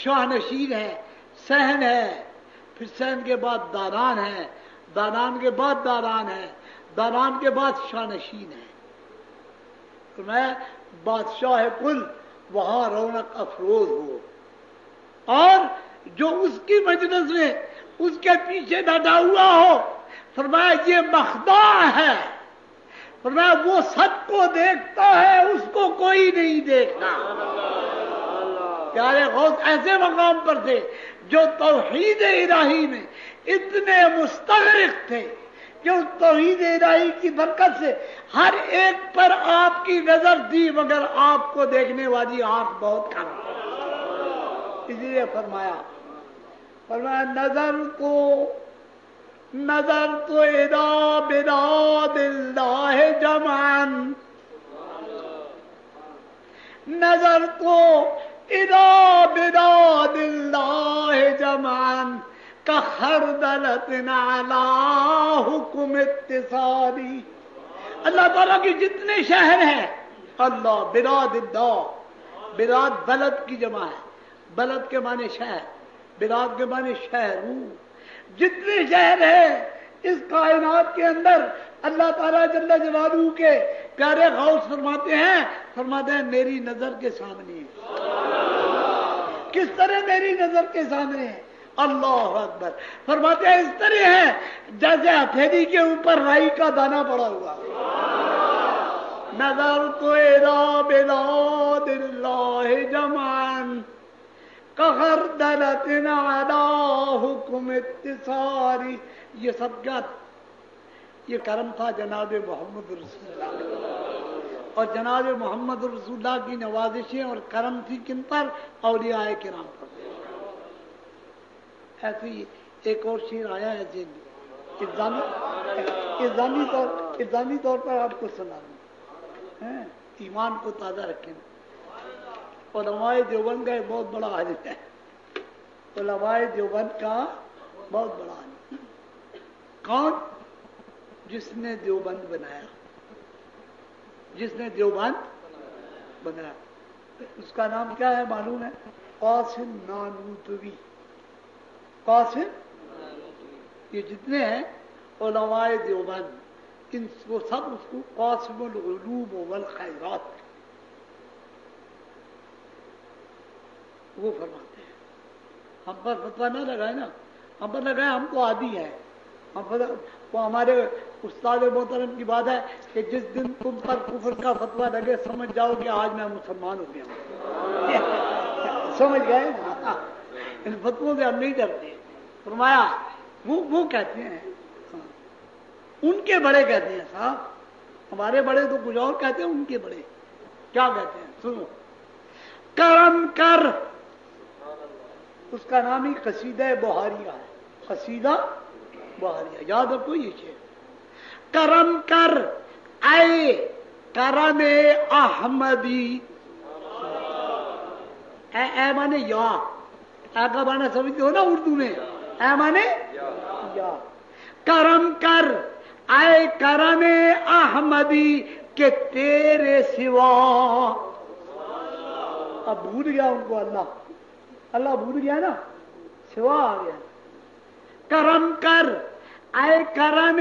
شاہنشین ہے, صحن ہے, پھر صحن کے بعد داران ہے, داران کے بعد داران ہے, داران کے بعد شاہنشین ہے. فرمایا بادشاہ کل وہاں رونق افروز ہو اور جو اس کی مجلس میں اس کے پیچھے بیٹھا ہوا ہو فرمایا یہ مخدع ہے. فرمایا وہ سب کو دیکھتا ہے اس کو کوئی نہیں دیکھتا. پیارے غوث ایسے مقام پر تھے جو توحید الہی میں اتنے مستغرق تھے کہ اس توحید الہی کی برکت سے ہر ایک پر آپ کی نظر تھی مگر آپ کو دیکھنے والی آنکھ بہت کم. اس لیے فرمایا نظر تو اذا بلاد اللہ جمعن, نظر تو اذا بلاد اللہ جمعن کخردلت علی حکم اتصالی. اللہ تعالیٰ کی جتنے شہر ہیں اللہ بلاد اللہ, بلاد بلد کی جمع ہے, بلد کے معنی شہر, بلاد کے معنی شہر. جتنے شہر ہیں اس کائنات کے اندر اللہ تعالیٰ جل جلالہ کے پیارے غوث فرماتے ہیں میری نظر کے سامنے ہے. کس طرح میری نظر کے سامنے ہے؟ اللہ اکبر. فرماتے ہیں اس طرح ہے جیسے ہتھیلی کے اوپر رائی کا دانہ پڑا ہوا. نظر تو الی بلاد اللہ جمعن کخردلت علی حکم اتصاری. یہ سب کیا یہ کرم تھا جناب محمد رسول اللہ, اور جناب محمد رسول اللہ کی نوازشیں اور کرم تھی کن پر؟ اولیاء کرام پر. ایسے ہی ایک اور شعر آیا ہے الزامی طور پر آپ کو سنا دوں, ایمان کو تازہ رکھیں. علماء دیوبند کا ایک بہت بڑا عالم ہے, علماء دیوبند کا بہت بڑا عالم. کون؟ جس نے دیوبند بنایا, جس نے دیوبند بنایا. اس کا نام کیا ہے معلوم ہے؟ قاسم نانوتوی. قاسم, یہ جتنے ہیں علماء دیوبند ان کو سب اس کو قاسم العلوم والخیرات وہ فرماتے ہیں. ہم پر فتویٰ نہ لگائے نا, ہم پر لگائے ہم تو عادی ہیں. وہ ہمارے استاد محترم کی بات ہے کہ جس دن تم پر کفر کا فتویٰ لگے سمجھ جاؤ کہ آج میں مسلمان ہو گیا ہوں. سمجھ گئے؟ ان فتووں سے ہم نہیں ڈرتے. فرمایا وہ کہتے ہیں, ان کے بڑے کہتے ہیں صاحب, ہمارے بڑے تو کچھ اور کہتے ہیں, ان کے بڑے کیا کہتے ہیں سنو. کرم کر, اس کا نام ہی قصیدہ بہاریہ ہے. قصیدہ بہاریہ یاد رکھو یہ چیز. کرم کر اے کرم احمدی، اے مانے یا، اے کا مانا سمجھتے ہو نا اردو میں، اے مانے یا، کرم کر اے کرم احمدی کہ تیرے سوا، اب بھول گیا ان کو اللہ بھول گیا نا، سوا آ گیا، کرم کر اے کرم،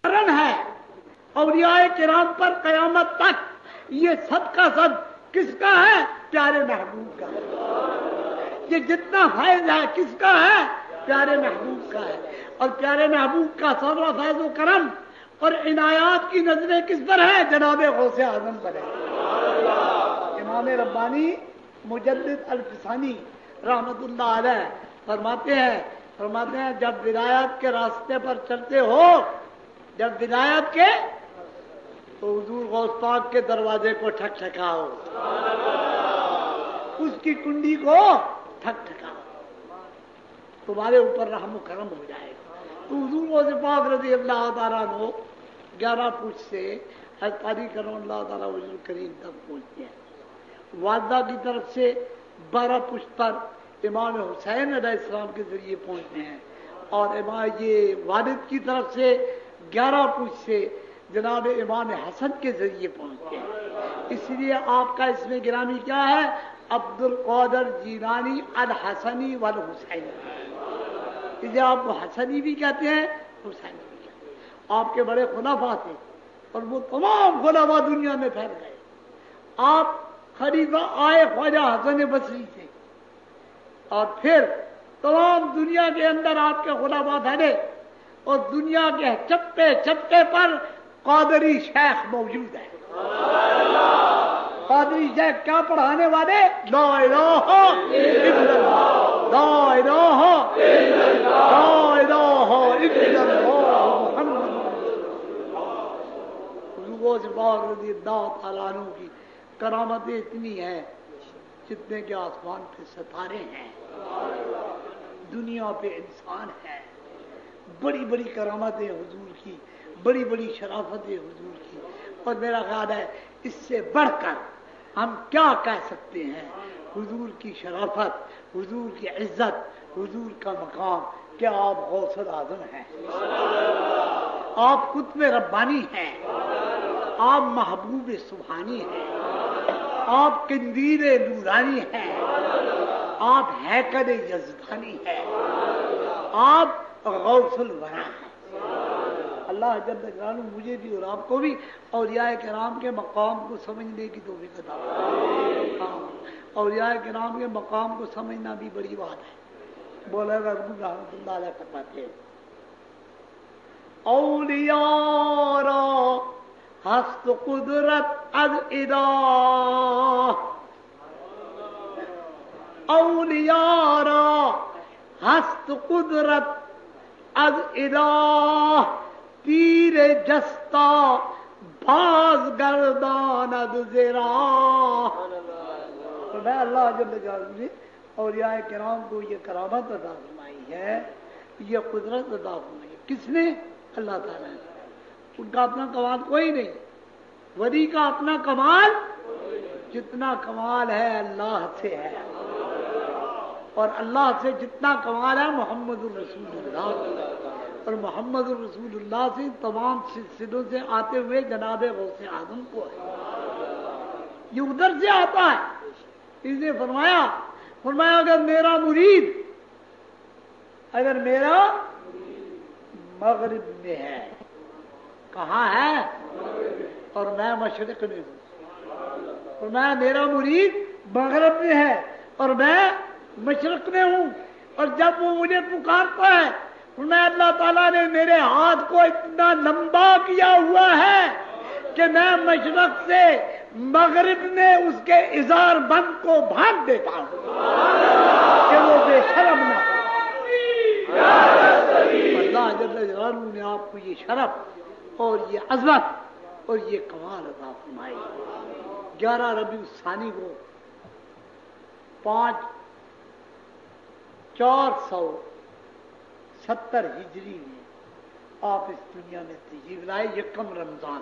کرن ہے اولیاء کرام پر قیامت تک، یہ سب کا سب کس کا ہے؟ پیارے محبوب کا ہے، یہ جتنا فیض ہے کس کا ہے؟ پیارے محبوب کا ہے، اور پیارے محبوب کا سارا فیض و کرم اور عنایات کی نظریں کس پر ہے؟ جناب غوث اعظم پر ہے۔ امام ربانی مجدد الفسانی رحمت اللہ علیہ فرماتے ہیں جب ولایت کے راستے پر چلتے ہو، جب ولایت کے، تو حضور غوث پاک کے دروازے کو ٹھک ٹھکاؤ، اس کی کنڈی کو ٹھک ٹھکاؤ، تمہارے اوپر رحم و کرم ہو جائے گا۔ تو حضور غوث پاک رضی اللہ تعالیٰ عنہ 11 پشت سے حضرت علی کرم اللہ تعالیٰ وجہ کریم تک پہنچتے ہیں، والدہ کی طرف سے 12 پشت پر امام حسین علیہ السلام کے ذریعے پہنچتے ہیں، اور یہ والد کی طرف سے 11 پشت سے جناب امام حسن کے ذریعے پہنچتے ہیں۔ اس لیے آپ کا اس میں گرامی کیا ہے؟ عبد القادر جیلانی الحسنی والحسینی، اس لیے آپ کو حسنی بھی کہتے ہیں، حسینی بھی کہتے ہیں۔ آپ کے بڑے خلفاء تھے اور وہ تمام خلفاء دنیا میں پھیل گئے۔ آپ خلیفہ آئے خواجہ حسن بصری تھے، اور پھر تمام دنیا کے اندر آپ کے خلفاء پھیلے، اور دنیا کے چپے چپے پر قادری شیخ موجود ہے۔ قادری شیخ کیا پڑھانے والے؟ لا الہ الا اللہ، لا الہ الا اللہ، لا الہ الا اللہ محمد۔ حضور سے پاک رضی اللہ تعالیٰ عنہ کی کرامتیں اتنی ہیں جتنے کے آسمان پہ ستارے ہیں، دنیا پہ انسان ہے، بڑی بڑی کرامتیں حضور کی، بڑی بڑی شرافتیں حضور کی، اور میرا خیال ہے اس سے بڑھ کر ہم کیا کہہ سکتے ہیں؟ حضور کی شرافت، حضور کی عزت، حضور کا مقام، کہ آپ غوث اعظم ہیں، آپ قطب ربانی ہیں، آپ محبوب سبحانی ہیں، آپ قندیل نورانی ہیں، آپ ہیکل یزدانی ہیں، آپ غوث الورا ہیں۔ اللہ جل جلالہ مجھے بھی اور آپ کو بھی اولیاء کرام کے مقام کو سمجھنے کی توفیق عطا فرمائے۔ اولیاء کرام کے مقام کو سمجھنا بھی بڑی بات ہے۔ بولا رحمت اللہ علیہ فرماتے ہیں، اولیاء را ہست قدرت از الہ، اولیاء را ہست قدرت از الہ، تیر جستا باز گرداند زراح۔ میں اللہ جل جلالہ نے اولیاء کرام کو یہ کرامت عطا فرمائی ہے، یہ قدرت عطا فرمائی ہے۔ کس نے؟ اللہ تعالیٰ نے۔ ان کا اپنا کمال کوئی نہیں، ولی کا اپنا کمال، جتنا کمال ہے اللہ سے ہے، اور اللہ سے جتنا کمال ہے محمد الرسول اللہ، اور محمد الرسول اللہ سے تمام سلسلوں سے آتے ہوئے جناب غوث اعظم کو ہے، یہ ادھر سے آتا ہے۔ اس نے فرمایا اگر میرا مرید، اگر میرا مغرب میں ہے، کہاں ہے؟ اور میں مشرق میں ہوں، اور میں میرا مرید مغرب میں ہے اور میں مشرق میں ہوں، اور جب وہ مجھے پکارتا ہے، میں اللہ تعالیٰ نے میرے ہاتھ کو اتنا لمبا کیا ہوا ہے کہ میں مشرق سے مغرب میں اس کے ازار بند کو بھاگ دیتا ہوں کہ وہ بے شرم نہ ہو۔ اللہ جل جلالہ نے آپ کو یہ شرف اور یہ عظمت اور یہ کمال عطا فرمائی۔ 11 ربیع الثانی کو 470 ہجری میں آپ اس دنیا میں تشریف لائے، یکم رمضان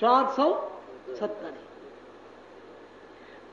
470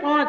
5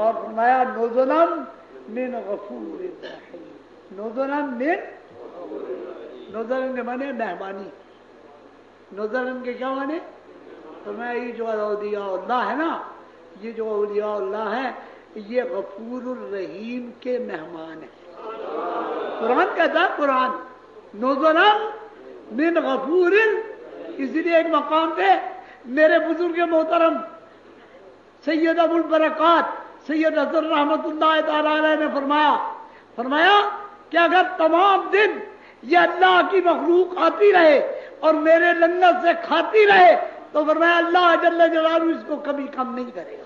اور فرمایا نزلم من غفور رحیم. نزلم من، نزلم کے معنی مہربانی. نزلم کے کیا معنی؟ فرمایا یہ جو اولیاء اللہ ہے نا، یہ جو اولیاء اللہ ہے یہ غفور الرحیم کے مہمان ہیں. قرآن کہتا ہے، قرآن نزلم من غفور. اس لیے ایک مقام پہ میرے بزرگ محترم سید ابو البرکات سید حضرت رحمت اللہ تعالی علیہ نے فرمایا کہ اگر تمام دن یہ اللہ کی مخلوق آتی رہے اور میرے لنگر سے کھاتی رہے تو فرمایا اللہ جل جلالہ اس کو کبھی کم نہیں کرے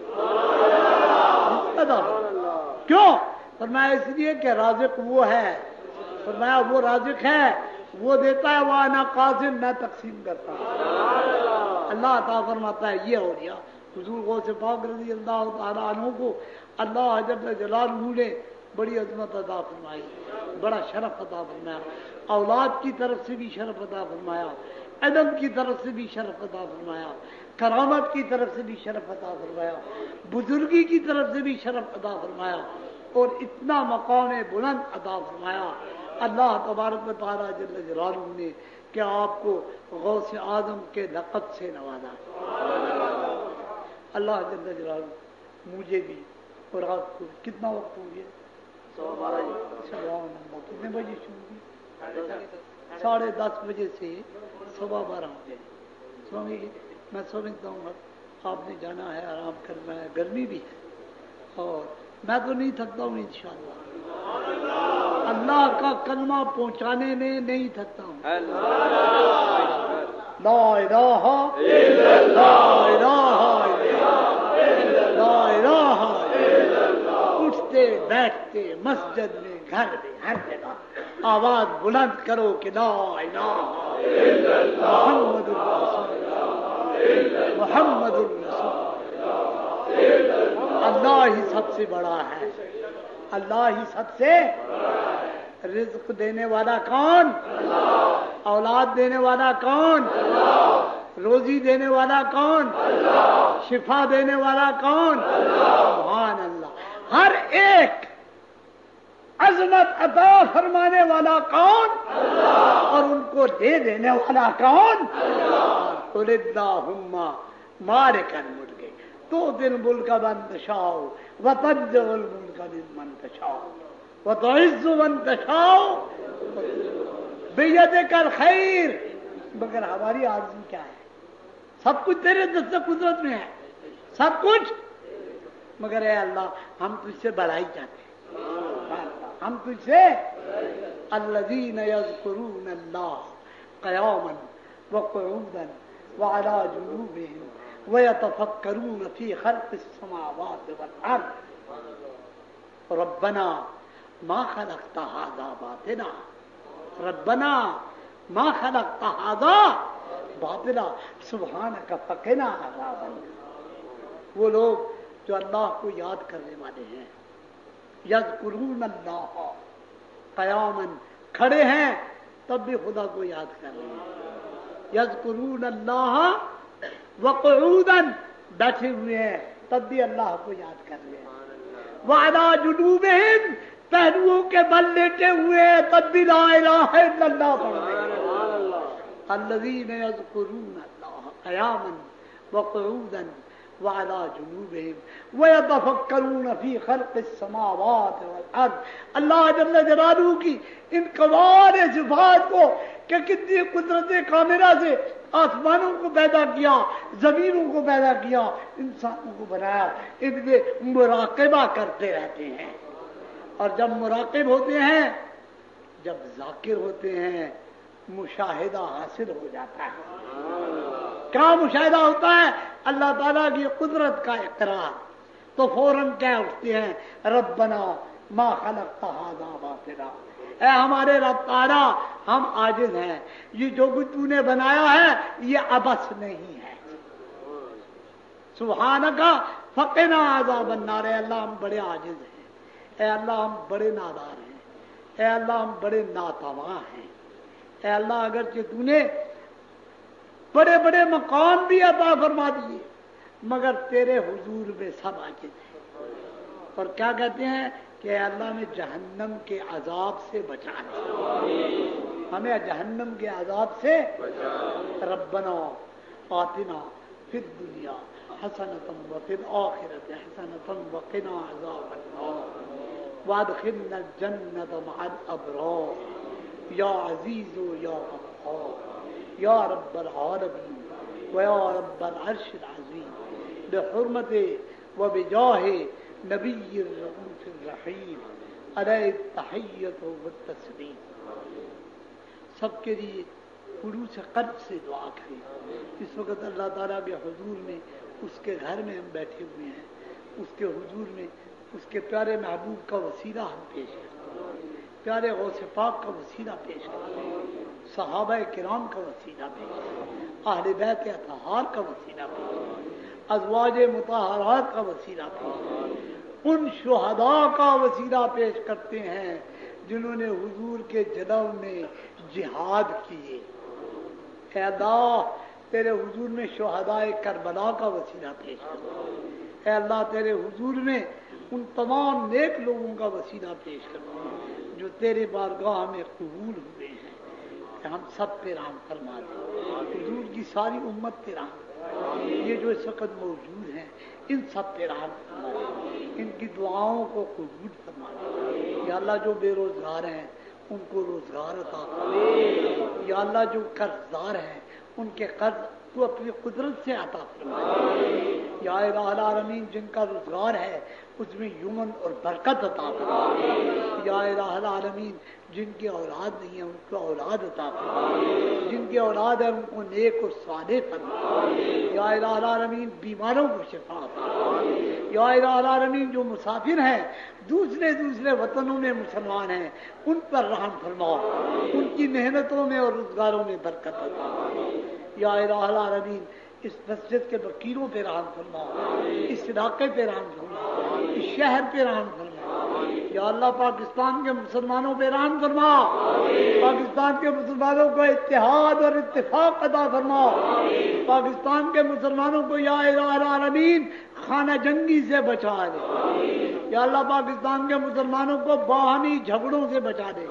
گا. کیوں؟ فرمایا اس لیے کہ رازق وہ ہے. فرمایا وہ رازق ہے، وہ دیتا ہے، وہ انا قاسم، میں تقسیم کرتا ہوں. اللہ عطا فرماتا ہے. یہ ہو گیا حضور غوث پاک رضی اللہ تعالیٰ عنہ کو اللہ جل جلالہ نے بڑی عظمت عطا فرمائی، بڑا شرف عطا فرمایا. اولاد کی طرف سے بھی شرف عطا فرمایا، علم کی طرف سے بھی شرف عطا فرمایا، کرامت کی طرف سے بھی شرف عطا فرمایا، بزرگی کی طرف سے بھی شرف عطا فرمایا، اور اتنا مقام بلند عطا فرمایا اللہ تبارک و تعالیٰ جل جلالہ نے کہ آپ کو غوث اعظم کے لقب سے نوازا. اللہ جل جلالہ مجھے بھی اور آپ کو. کتنا وقت ہو گیا؟ کتنے بجے شروع ہوئی؟ 10:30 بجے سے 12:15 ہو گئے. میں سمجھتا ہوں آپ نے جانا ہے، آرام کرنا ہے، گرمی بھی ہے اور میں تو نہیں تھکتا ہوں انشاءاللہ. اللہ کا کلمہ پہنچانے میں نہیں تھکتا ہوں. لا الہ الا اللہ، لا الہ الا اللہ. اٹھتے بیٹھتے مسجد میں، گھر میں، ہر جگہ آواز بلند کرو کہ لا الہ الا اللہ محمد الرسول اللہ، محمد الرسول. اللہ ہی سب سے بڑا ہے، اللہ ہی سب سے. رزق دینے والا کون؟ اولاد دینے والا کون؟ روزی دینے والا کون؟ شفا دینے والا کون؟ سبحان اللہ. ہر ایک عظمت عطا فرمانے والا کون؟ اور ان کو دے دینے والا کون؟ قل اللہم مالک الملک تؤتی الملک من تشاء وتنزع الملک ممن تشاء وتعز من تشاء بیدک الخیر. مگر ہماری آرزو کیا ہے؟ سب کچھ تیرے دست قدرت میں ہے، سب کچھ. مگر اے اللہ ہم تجھ سے بڑائی چاہتے ہیں، ہم تجھ سے. الذین یذکرون اللہ قیاما وقعودا وعلی جنوبہم وَيَتَفَكَّرُونَ فِي خَلْقِ السَّمَاوَاتِ وَالْأَرْضِ رَبَّنَا مَا خَلَقْتَ هَذَا بَاطِلًا رَبَّنَا مَا خَلَقْتَ هَذَا بَاطِلًا سُبْحَانَكَ فَقِنَا عَذَابَ النَّارِ. وہ لوگ جو اللہ کو یاد کرنے والے ہیں، یذکرون اللہ قیاما، کھڑے ہیں تب بھی خدا کو یاد کر رہے ہیں. یذکرون اللہ وقعوداً، بیٹھے ہوئے ہیں تب بھی اللہ کو یاد کر رہے ہیں. وعلی جنوبہم، پہلوؤں کے بل لیٹے ہوئے ہیں تب بھی لا الہ الا اللہ پڑھ رہے ہیں. الذین یذکرون اللہ قیاما وقعودا وعلی جنوبہم ویتفکرون فی خلق السماوات والارض. اللہ جل جلالہ کی ان کمال صفات کو کہ کتنی قدرت کاملہ سے آسمانوں کو پیدا کیا، زمینوں کو پیدا کیا، انسانوں کو بنایا، ان میں مراقبہ کرتے رہتے ہیں. اور جب مراقب ہوتے ہیں، جب ذاکر ہوتے ہیں، مشاہدہ حاصل ہو جاتا ہے. کیا مشاہدہ ہوتا ہے؟ اللہ تعالیٰ کی قدرت کا اقرار. تو فوراً کیا اٹھتے ہیں؟ ربنا ما خلقت هذا باطلا. اے ہمارے رب تعالیٰ ہم عاجز ہیں، یہ جو کچھ تو نے بنایا ہے یہ عبث نہیں ہے. سبحانک فقنا عذاب النار. اے اللہ ہم بڑے عاجز ہیں، اے اللہ ہم بڑے نادار ہیں، اے اللہ ہم بڑے ناتواں ہیں. اے اللہ اگرچہ تو نے بڑے بڑے مقام بھی عطا فرما دیے مگر تیرے حضور میں سب عاجز ہیں. اور کیا کہتے ہیں کہ اللہ نے جہنم کے عذاب سے بچانا، ہمیں جہنم کے عذاب سے ربنا آتنا فی الدنیا حسنۃ وفی الآخرۃ حسنۃ وقنا عذاب النار وادخلنا الجنۃ مع الابرار یا عزیز یا غفار یا رب العالمین ویا رب العرش العظیم بحرمت وبجاہ نبی الرؤوف الرحیم علیہ التحیۃ والتسلیم۔ سب کے لیے خلوص قلب سے دعا کریں۔ اس وقت اللہ تعالیٰ کے حضور میں، اس کے گھر میں ہم بیٹھے ہوئے ہیں، اس کے حضور میں اس کے پیارے محبوب کا وسیلہ ہم پیش کرتے ہیں، پیارے غوث پاک کا وسیلہ پیش کرتے ہیں، صحابہ کرام کا وسیلہ پیش کرتے ہیں، اہل بیت اطہار کا وسیلہ پیش کرتے ہیں، ازواج مطہرات کا وسیلہ پیش کرتے ہیں، ان شہداء کا وسیلہ پیش کرتے ہیں جنہوں نے حضور کے جلو میں جہاد کیے۔ اے اللہ تیرے حضور میں شہداء کربلا کا وسیلہ پیش کرتے ہیں، اے اللہ تیرے حضور میں ان تمام نیک لوگوں کا وسیلہ پیش کرتے ہیں جو تیرے بارگاہ میں قبول ہوئے ہیں، کہ ہم سب پہ رحم فرما دے، حضور کی ساری امت پہ رحم، یہ جو اس وقت موجود ہیں ان سب پہ رحم فرما دے، ان کی دعاؤں کو قبول فرما دے، یا اللہ جو بے روزگار ہیں ان کو روزگار عطا فرما، یا اللہ جو قرض دار ہیں ان کے قرض تو اپنی قدرت سے عطا فرما، یا الہ العالمین جن کا روزگار ہے اس میں یمن اور برکت عطا فرما، یا الہ العالمین جن کی اولاد نہیں ہے ان کو اولاد عطا فرما، جن کی اولاد ہے ان کو نیک اور صالح فرما، یا الہ العالمین بیماروں کو شفا عطا فرما، یا الہ العالمین جو مسافر ہیں دوسرے وطنوں میں مسلمان ہیں ان پر رحم فرما، ان کی محنتوں میں اور روزگاروں میں برکت عطا فرما، یا الہ العالمین اس مسجد کے وکیلوں پہ رحم فرما، اس علاقے پہ رحم فرما، اس شہر پہ رحم فرما، یا اللہ پاکستان کے مسلمانوں پہ رحم فرما، پاکستان کے مسلمانوں کو اتحاد اور اتفاق عطا فرما، پاکستان کے مسلمانوں کو یا الہ العالمین خانہ جنگی سے بچا دے، یا اللہ پاکستان کے مسلمانوں کو باہمی جھگڑوں سے بچا دے،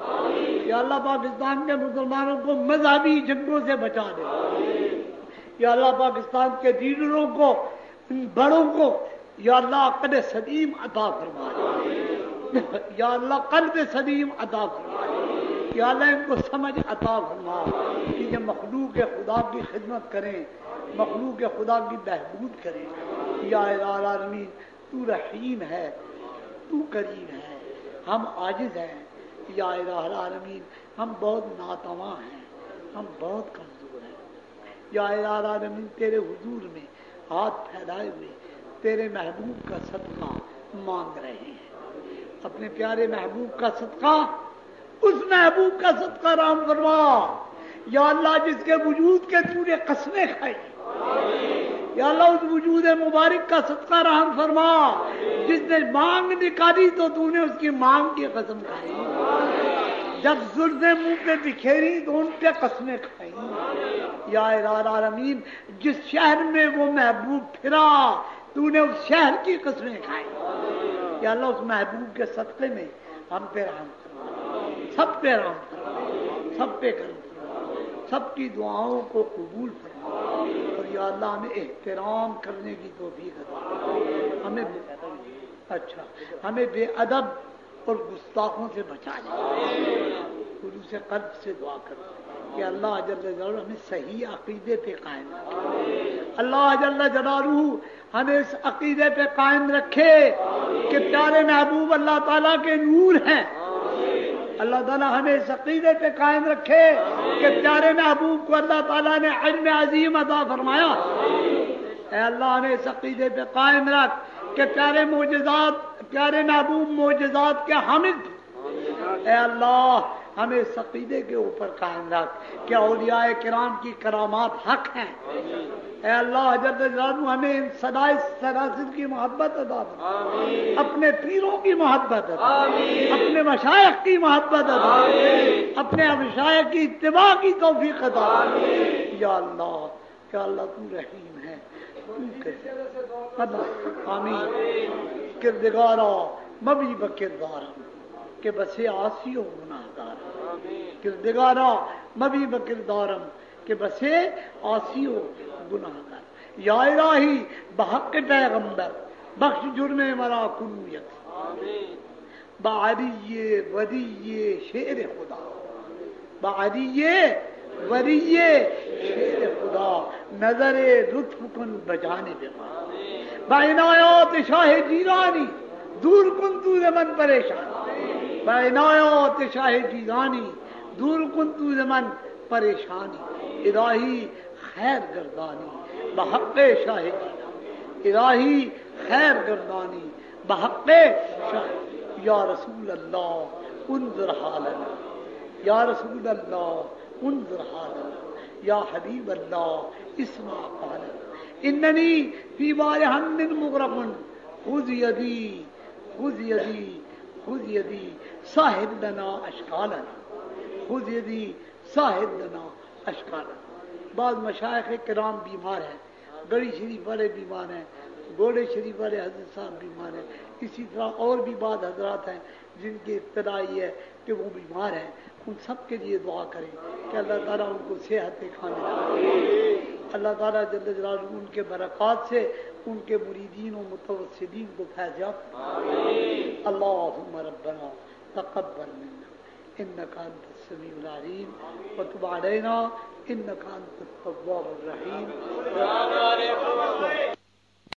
یا اللہ پاکستان کے مسلمانوں کو مذہبی جنگوں سے بچا دے، یا اللہ پاکستان کے لیڈروں کو بڑوں کو یا اللہ قلب سلیم عطا فرما دے، یا اللہ قلب سلیم عطا فرما دے، یا اللہ ان کو سمجھ عطا فرما کہ یہ مخلوق خدا کی خدمت کریں، مخلوق خدا کی بہبود کریں، یا الہ العالمین تو رحیم ہے، تو کریم ہے، ہم عاجز ہیں، یا الہ العالمین ہم بہت ناتواں ہیں، ہم بہت کمزور ہیں، یا الہ العالمین تیرے حضور میں ہاتھ پھیلائے ہوئے تیرے محبوب کا صدقہ مانگ رہے ہیں، اپنے پیارے محبوب کا صدقہ، اس محبوب کا صدقہ رحم فرما، یا اللہ جس کے وجود کے تو نے قسمیں کھائی، یا اللہ اس وجود مبارک کا صدقہ رحم فرما، جس نے مانگ نکالی تو نے اس کی مانگ کی قسم کھائی، جب زلفیں منہ پہ بکھیری تو ان پہ قسمیں کھائی، یا الہ العالمین جس شہر میں وہ محبوب پھرا تو نے اس شہر کی قسمیں کھائی، یا اللہ اس محبوب کے صدقے میں ہم پہ رحم فرما، سب پہ رحم فرما، سب پہ کرم فرما، سب کی دعاؤں کو قبول فرما، اور یا اللہ ہمیں احترام کرنے کی توفیق عطا، ہمیں بے ادب اور گستاخوں سے بچا لے، خلوص قلب سے دعا کرو کہ اللہ جل جلالہ ہمیں صحیح عقیدے پہ قائم رکھے، اللہ جل جلالہ ہمیں اس عقیدے پہ قائم رکھے کہ پیارے محبوب اللہ تعالیٰ کے نور ہیں، اللہ تعالیٰ ہمیں اس عقیدے پہ قائم رکھے کہ پیارے محبوب کو اللہ تعالیٰ نے علم عظیم عطا فرمایا، اے اللہ ہمیں اس عقیدے پہ قائم رکھ کہ پیارے محبوب معجزات کے حامد، اے اللہ ہمیں اس عقیدے کے اوپر قائم رکھ کہ اولیاء کرام کی کرامات حق ہیں، اے اللہ جل جلالہ ہمیں ان سلاسل کی محبت عطا فرما، اپنے پیروں کی محبت عطا، اپنے مشائخ کی محبت عطا، اپنے مشائخ کی اتباع کی توفیق عطا، یا اللہ تو رحیم ہے، تو کریم، آمین، کردگارا مبی بکردارم کہ بسے آسی و گناہ گار کردگارا مبی بکردارم کہ بسے آسی و گناہ گار یا الہی بحق پیغمبر بخش جرم مرا کنو یک بعری وری شیر خدا بعری وری شیر خدا نظر لطف کن بجانب بعنایات شاہ جیلانی دور کن تو زمن پریشان بعنایات شاہ جیلانی دور کن تو زمن پریشانی الہی خیر گردانی بحق شاہ جیلانی الہی خیر گردانی بحق شاہ یا رسول اللہ انظر حالنا یا رسول اللہ انظر حالنا یا حبیب اللہ اسمع قالنا اننی فی بارہن مغرق خذ یدی خذ یدی خذ یدی صاحب لنا اشکالنا خذ یدی صاحب لنا اشکالنا بعض مشائخ کرام بیمار ہیں گڑی شریف والے بیمار ہیں گوڑے شریف والے حضرت صاحب بیمار ہیں اسی طرح اور بھی بعض حضرات ہیں جن کی ابتدائی ہے کہ وہ بیمار ہیں ان سب کے لیے دعا کریں کہ اللہ تعالیٰ ان کو صحت کھانے دے اللہ تعالیٰ جل جلالہ ان کے برکات سے ان کے مریدین و متوسلین کو فیض یافتہ اللہم ربنا تقبل منا انک انت السمیع العلیم وتب علینا انک انت التواب الرحیم